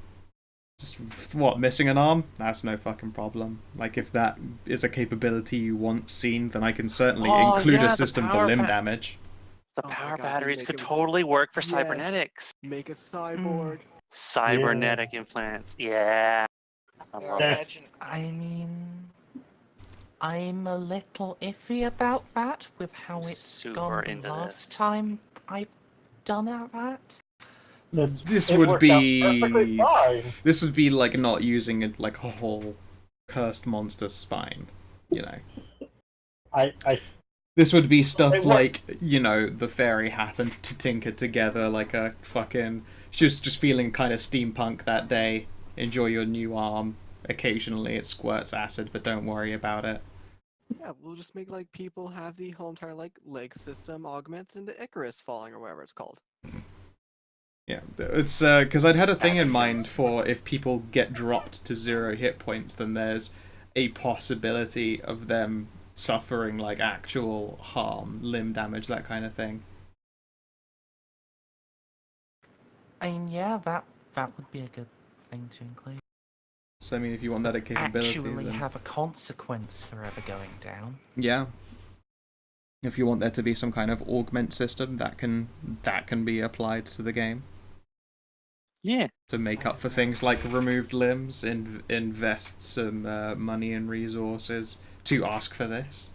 Just, what, missing an arm? That's no fucking problem. Like, if that is a capability you want seen, then I can certainly Oh, include yeah, a the system for power limb pa- damage. The Oh my power God, batteries make could him- totally work for Yes. cybernetics. Make a cyborg. Cybernetic implants. Yeah. I Now love That- it. imagine. I mean, I'm a little iffy about that with how it's Super gone into last this. time I've done that. This it would worked out perfectly be fine. this would be like not using it like a whole cursed monster spine, you know. I This would be stuff It worked. like, you know, the fairy happened to tinker together like a fucking... She was just feeling kind of steampunk that day. Enjoy your new arm. Occasionally it squirts acid, but don't worry about it. Yeah, we'll just make like people have the whole entire like leg system augments into Icarus falling or whatever it's called. Yeah, it's because I'd had a thing in mind for if people get dropped to 0 hit points, then there's a possibility of them suffering like actual harm, limb damage, that kind of thing. I mean, yeah, that would be a good thing to include. So I mean, if you want that capability, Actually then have a consequence for ever going down. yeah. If you want there to be some kind of augment system, that can be applied to the game. Yeah. To make up for things like removed limbs, invest some money and resources to ask for this.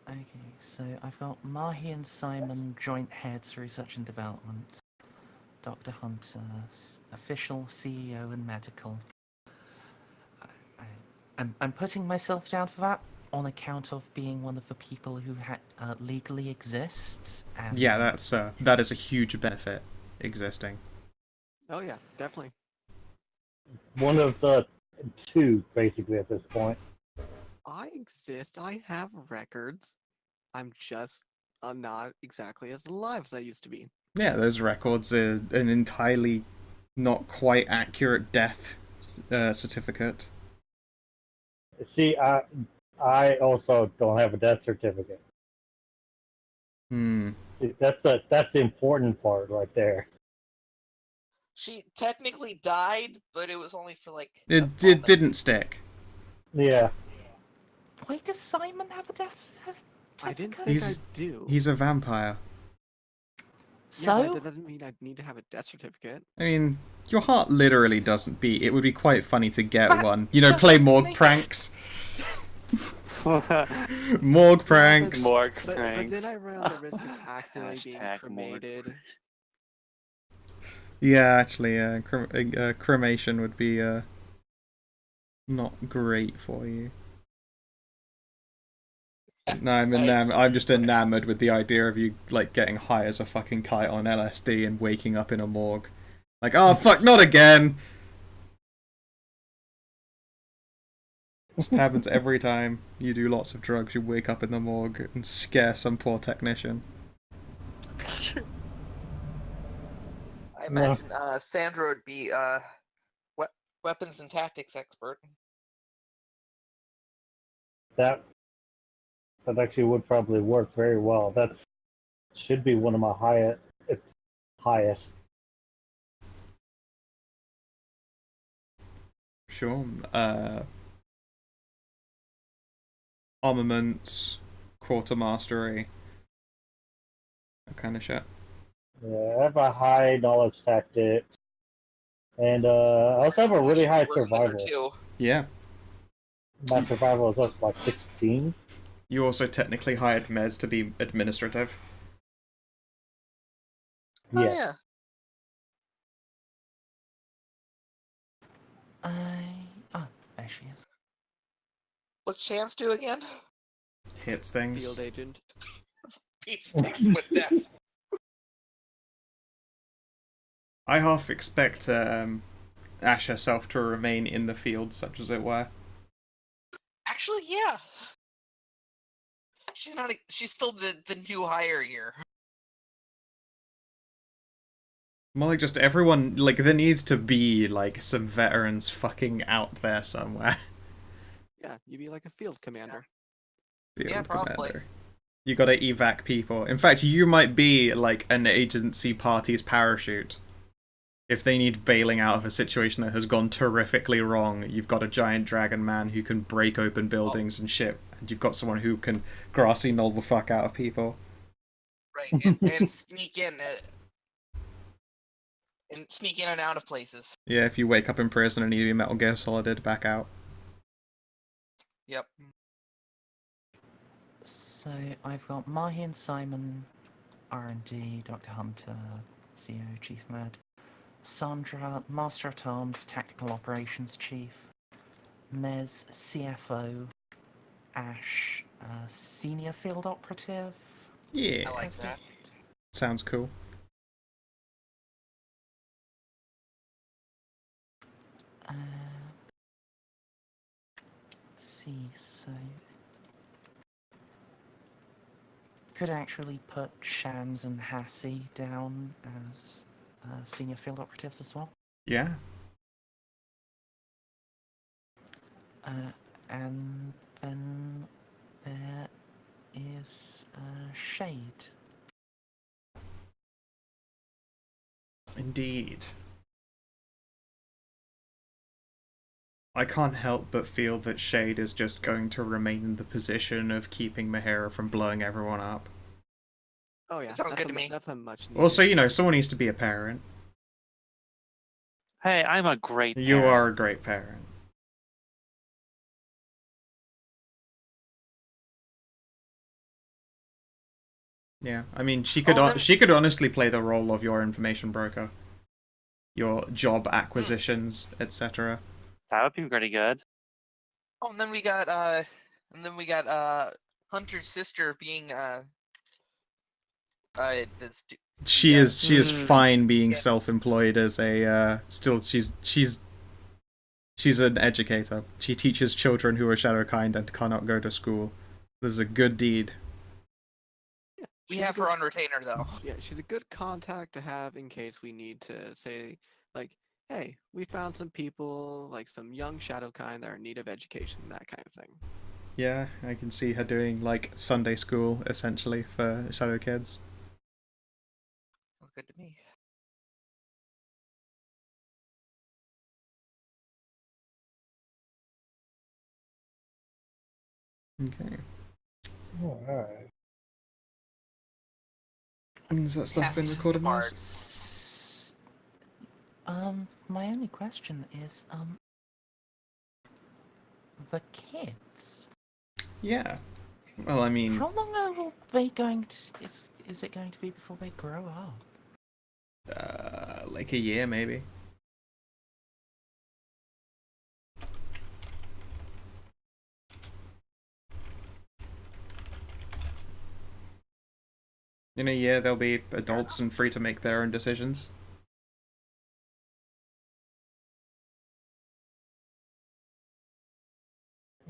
Okay, so I've got Mahi and Simon, joint heads, research and development. Dr. Hunter, official CEO and medical. I'm putting myself down for that on account of being one of the people who legally exists. And Yeah, that is a huge benefit existing. Oh yeah, definitely. One of the two, basically, at this point. I exist. I have records. I'm just not exactly as alive as I used to be. Yeah, those records are an entirely not quite accurate death certificate. See, I also don't have a death certificate. Hmm. See, that's the important part right there. She technically died, but it was only for like. It didn't stick. Yeah. Why does Simon have a death certificate? I didn't think I He's- do. He's a vampire. Yeah, So? that doesn't mean I'd need to have a death certificate. I mean, your heart literally doesn't beat. It would be quite funny to get But one. You know, just play morgue make- pranks. Morgue pranks. Morgue But then pranks. I ran the risk of accidentally being Hashtag morgue. cremated. Yeah, actually, cremation would be not great for you. No, I'm just enamored with the idea of you like getting high as a fucking kite on LSD and waking up in a morgue. Like, oh fuck, not again. This happens every time you do lots of drugs. You wake up in the morgue and scare some poor technician. I imagine Sandra would be weapons and tactics expert. That actually would probably work very well. That's should be one of my highest. Sure. Armaments, quartermastery, that kind of shit. Yeah, I have a high knowledge tactics, and I also have a really high Work with her, survival. too. Yeah. My survival is up to like 16. You also technically hired Mez to be administrative. Oh Yeah. yeah. There she is. What's Chance do again? Hits things. Field agent. Beats things with death. I half expect Ash herself to remain in the field, such as it were. Actually, yeah. She's not. She's still the new hire here. More like just everyone, like, there needs to be, like, some veterans fucking out there somewhere. Yeah, you'd be like a field commander. Field Yeah, probably. commander. You gotta evac people. In fact, you might be, like, an agency party's parachute. If they need bailing out of a situation that has gone terrifically wrong, you've got a giant dragon man who can break open buildings and shit, and you've got someone who can grassy knoll the fuck out of people. Right, and sneak in. And sneak in and out of places. Yeah, if you wake up in prison and need to be Metal Gear Solided, back out. Yep. So I've got Mahi and Simon, R&D, Dr. Hunter, CEO, Chief Med, Sandra, Master at Arms, Tactical Operations Chief, Mez, CFO, Ash, Senior Field Operative. Yeah, I like that. sounds cool. Let's see, so could actually put Shams and Hassie down as senior field operatives as well. Yeah. And then there is Shade. Indeed. I can't help but feel that Shade is just going to remain in the position of keeping Mahara from blowing everyone up. Oh yeah, Sounds good to me. that's a much needed. Also, you know, someone needs to be a parent. Hey, I'm a great You parent. are a great parent. Yeah, I mean, she could then- she could honestly play the role of your information broker, your job acquisitions, etc. That would be pretty good. Oh, and then we got Hunter's sister being this She Yeah. is fine being Yeah. self-employed as a still she's an educator. She teaches children who are shadowkind and cannot go to school. This is a good deed. Yeah, we she's a have her good- on retainer though. Yeah, she's a good contact to have in case we need to say, like, hey, we found some people, like some young shadow kind that are in need of education, that kind of thing. Yeah, I can see her doing like Sunday school essentially for shadow kids. Sounds good to me. Okay. Oh, alright. Has that stuff been Passage recorded, the bard. Mars? My only question is, the kids. Yeah. Well, I mean, How long are they going to? Is it going to be before they grow up? like a year maybe. In a year, they'll be adults and free to make their own decisions.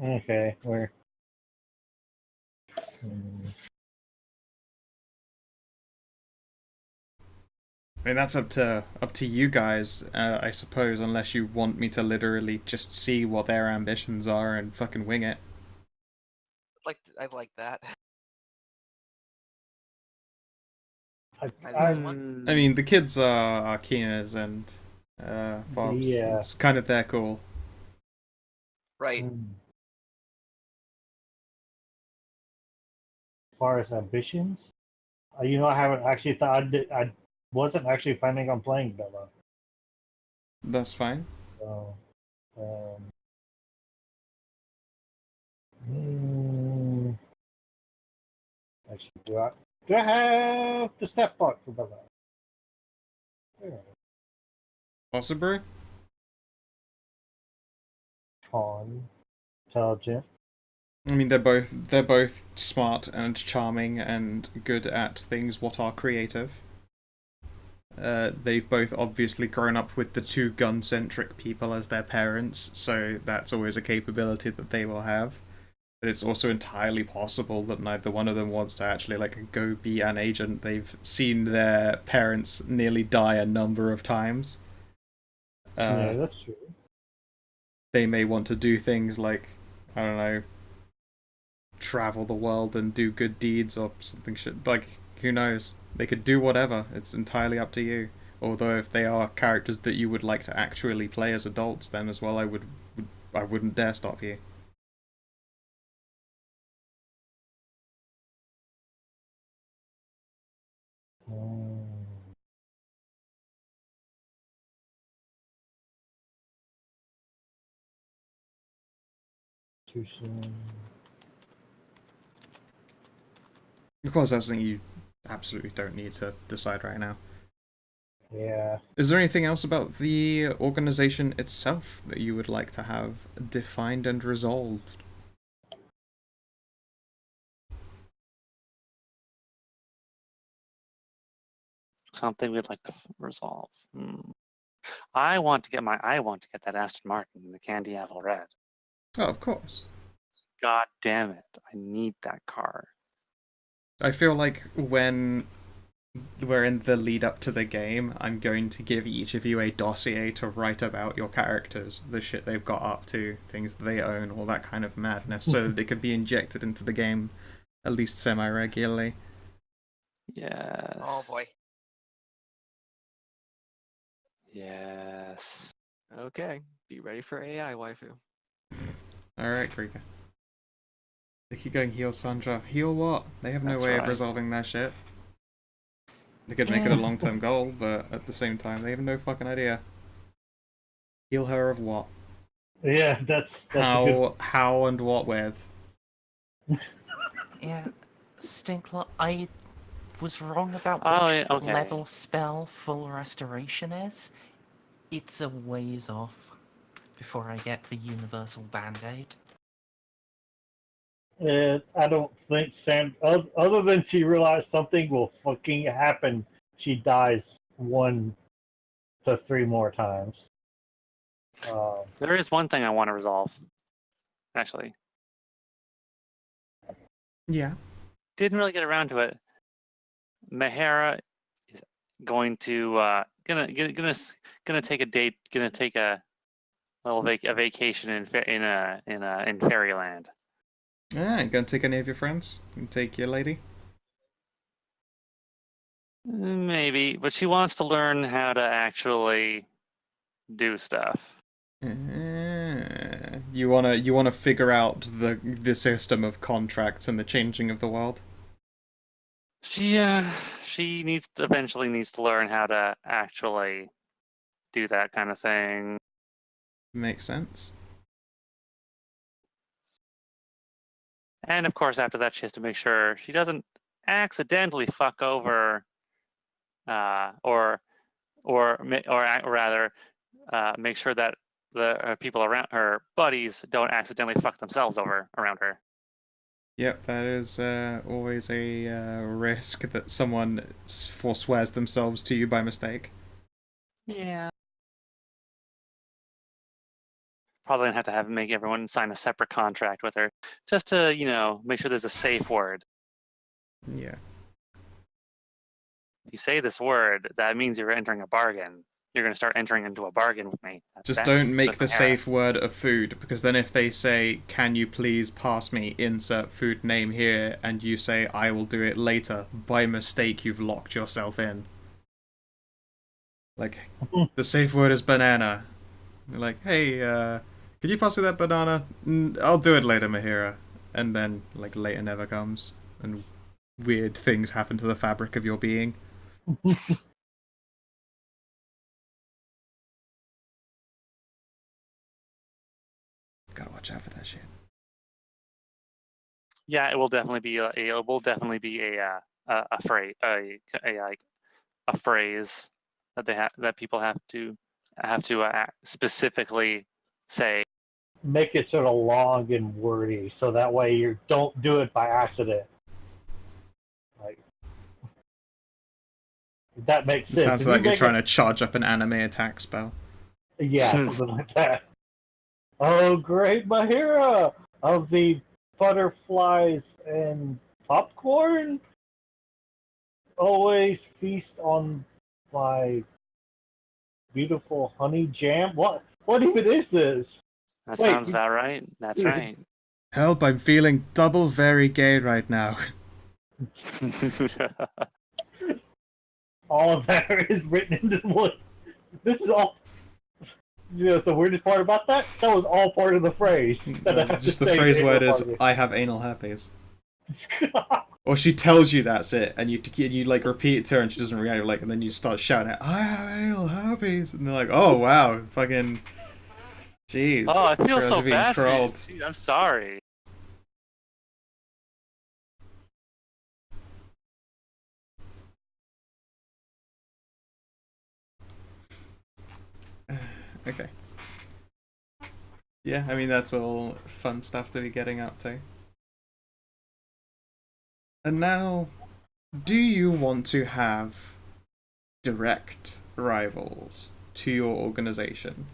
Okay, where? Hmm. I mean, that's up to you guys, I suppose, unless you want me to literally just see what their ambitions are and fucking wing it. I like that. I I mean, the kids are Arcana's and Bob's. Yeah. It's kind of their call. Right. As far as ambitions, you know, I haven't actually thought. I wasn't actually planning on playing Bella. That's fine. So, hmm. Actually, do I have the step part for Bella? Yeah. Possibly? Con, intelligent. I mean, they're both smart and charming and good at things what are creative. They've both obviously grown up with the two gun-centric people as their parents, so that's always a capability that they will have. But it's also entirely possible that neither one of them wants to actually like go be an agent. They've seen their parents nearly die a number of times. Yeah, that's true. They may want to do things like, I don't know, travel the world and do good deeds or something shit. Like, who knows? They could do whatever. It's entirely up to you. Although if they are characters that you would like to actually play as adults, then as well I wouldn't dare stop you. Too soon. Of course, that's something you absolutely don't need to decide right now. Yeah. Is there anything else about the organization itself that you would like to have defined and resolved? Something we'd like to resolve. I want to get that Aston Martin in the Candy Apple Red. Oh, of course. God damn it! I need that car. I feel like when we're in the lead up to the game, I'm going to give each of you a dossier to write about your characters, the shit they've got up to, things they own, all that kind of madness, so that it could be injected into the game at least semi-regularly. Yes. Oh boy. Yes. Okay, be ready for AI waifu. Alright, Krieger. They keep going heal Sandra. Heal what? They have no That's way of right. resolving that shit. They could make it a long-term goal, but at the same time, they have no fucking idea. Heal her of what? Yeah, that's a good. How and what with? Yeah, Stinkler, I was wrong about Oh, which yeah, okay. level spell full restoration is. It's a ways off before I get the universal band-aid. I don't think Sam. Other than she realized something will fucking happen, she dies 1 to 3 more times. There is one thing I want to resolve. Actually, Yeah. didn't really get around to it. Mahara is going to gonna take a date. Gonna take a little vacation in Fairyland. Ah, gonna take any of your friends? And take your lady? Maybe, but she wants to learn how to actually do stuff. You wanna figure out the system of contracts and the changing of the world? She eventually needs to learn how to actually do that kind of thing. Makes sense. And of course, after that, she has to make sure she doesn't accidentally fuck over, or rather, make sure that the people around her buddies don't accidentally fuck themselves over around her. Yep, that is always a risk that someone forswears themselves to you by mistake. Yeah. Probably gonna have to make everyone sign a separate contract with her, just to make sure there's a safe word. Yeah. If you say this word, that means you're entering a bargain. You're gonna start entering into a bargain with me. Just don't make the safe word a food, because then if they say, "Can you please pass me insert food name here," and you say, "I will do it later," by mistake you've locked yourself in. Like, the safe word is banana. You're like, "Hey, could you pass me that banana?" I'll do it later, Mahira. And then, like, later never comes, and weird things happen to the fabric of your being. Gotta watch out for that shit. Yeah, it will definitely be a phrase, a phrase that people have to specifically say. Make it sort of long and wordy, so that way you don't do it by accident. Like that makes It sense. sounds like you're trying to charge up an anime attack spell. Yeah, something like that. Oh, great Mahira of the butterflies and popcorn. Always feast on my beautiful honey jam. What even is this? That Wait, sounds about right. That's right. Help, I'm feeling double very gay right now. All of that is written into one. This is all. The weirdest part about that was all part of the phrase. That I have Just to the say phrase to word is, everybody. "I have anal herpes." Or she tells you that's it, and you like repeat it to her, and she doesn't react. You're like, and then you start shouting, "I have anal herpes," and they're like, "Oh wow, fucking, jeez." Oh, I feel Girls so are being bad trolled. for you. Gee, I'm sorry. Okay. Yeah, I mean, that's all fun stuff to be getting up to. And now, do you want to have direct rivals to your organization?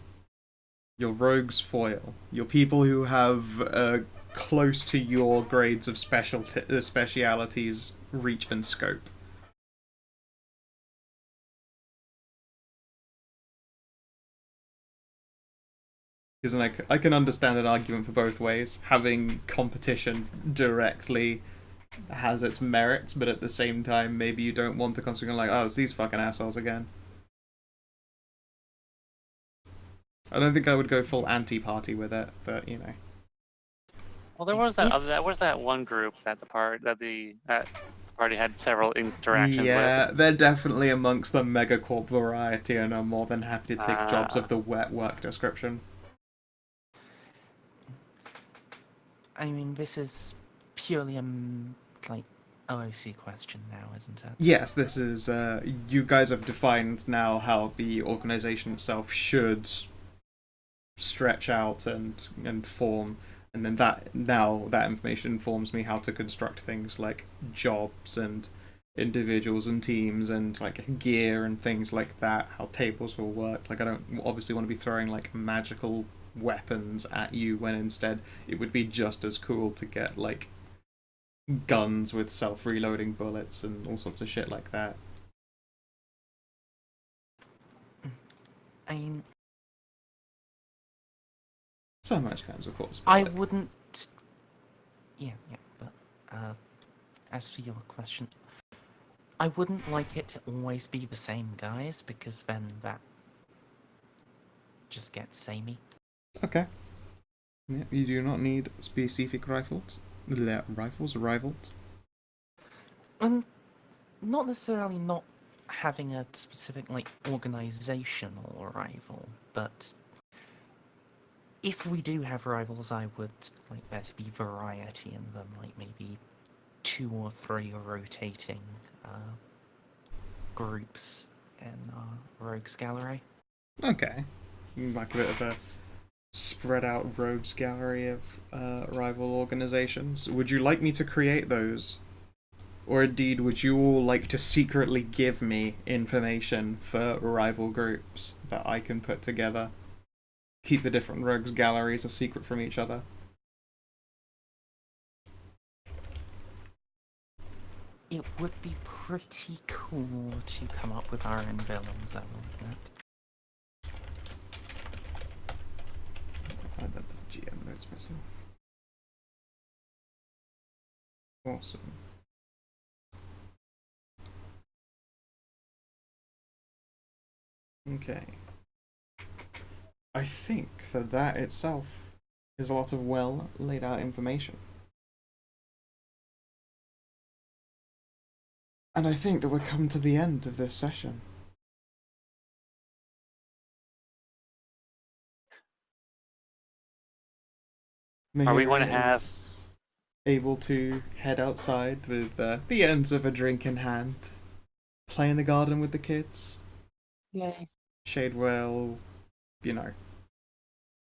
Your rogues foil, your people who have close to your grades of specialities reach and scope. Because I can understand an argument for both ways. Having competition directly has its merits, but at the same time, maybe you don't want to constantly like, oh, it's these fucking assholes again. I don't think I would go full anti-party with it, but you know. Well, there was that one group that the party had several interactions Yeah, with. they're definitely amongst the megacorp variety, and are more than happy to take jobs of the wet work description. I mean, this is purely like OOC question now, isn't it? Yes, this is. You guys have defined now how the organization itself should stretch out and form, and then that information informs me how to construct things like jobs and individuals and teams and like gear and things like that. How tables will work. Like I don't obviously want to be throwing like magical weapons at you when instead it would be just as cool to get like guns with self-reloading bullets and all sorts of shit like that. I mean, So much comes, of course. I wouldn't. Yeah, but as for your question, I wouldn't like it to always be the same guys because then that just gets samey. Okay. Yeah, you do not need specific rivals. Not necessarily not having a specific like organizational rival, but if we do have rivals, I would like there to be variety in them, like maybe 2 or 3 rotating groups in our rogues gallery. Okay. Like a bit of a spread out rogues gallery of rival organizations. Would you like me to create those? Or indeed, would you all like to secretly give me information for rival groups that I can put together? Keep the different rogues galleries a secret from each other. It would be pretty cool to come up with our own villains, I will admit. Add that to the GM notes myself. Awesome. Okay. I think that itself is a lot of well laid out information. And I think that we're come to the end of this session. Are we going to Mahira have is able to head outside with the ends of a drink in hand, play in the garden with the kids. Yay. Shade will, you know,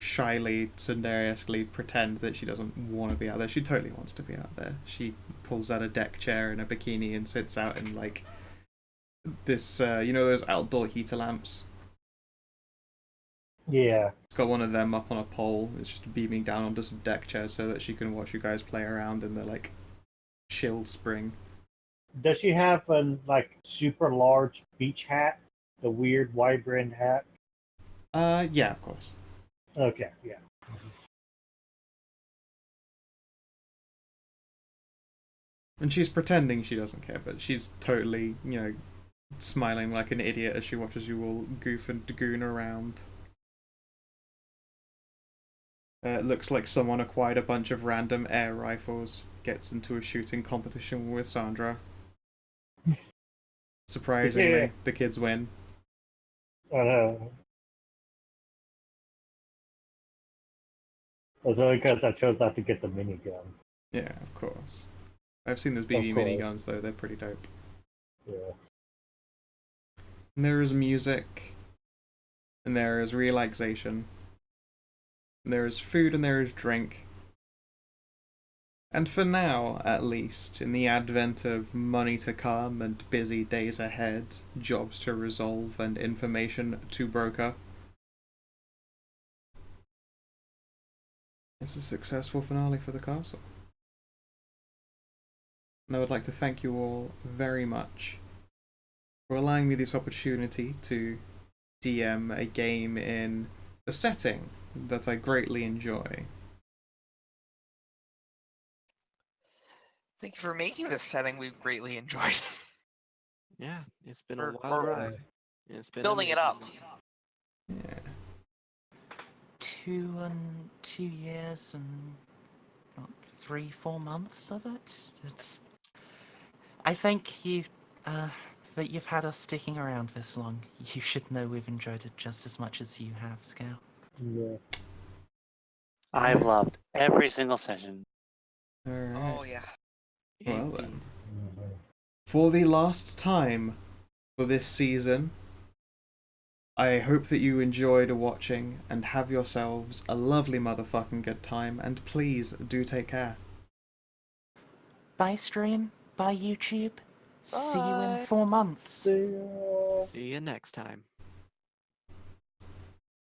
shyly, tsundereously pretend that she doesn't want to be out there. She totally wants to be out there. She pulls out a deck chair and a bikini and sits out in like this, you know, those outdoor heater lamps. Yeah. It's got one of them up on a pole. It's just beaming down onto some deck chairs so that she can watch you guys play around in the like chilled spring. Does she have an like super large beach hat? The weird wide brimmed hat? Yeah, of course. Okay, yeah. And she's pretending she doesn't care, but she's totally, you know, smiling like an idiot as she watches you all goof and goon around. It looks like someone acquired a bunch of random air rifles, gets into a shooting competition with Sandra. Surprisingly, Yeah. the kids win. That's only because I chose not to get the minigun. Yeah, of course. I've seen those BB Of course. miniguns though, they're pretty dope. Yeah. And there is music and there is relaxation. There is food and there is drink. And for now, at least, in the advent of money to come and busy days ahead, jobs to resolve and information to broker, it's a successful finale for the castle. And I would like to thank you all very much for allowing me this opportunity to DM a game in a setting that I greatly enjoy. Thank you for making this setting we've greatly enjoyed. Yeah, it's been Or- a wild or ride. It's been building it up. amazing. Yeah. 2 years and what, 3-4 months of it. It's. I think that you've had us sticking around this long. You should know we've enjoyed it just as much as you have, Scout. Yeah. I've loved every single session. Alright. Oh yeah. Well Indeed. then. Mhm. For the last time for this season, I hope that you enjoyed watching and have yourselves a lovely motherfucking good time, and please do take care. Bye, stream. Bye, YouTube. See you in Bye. four months. See ya. See you next time.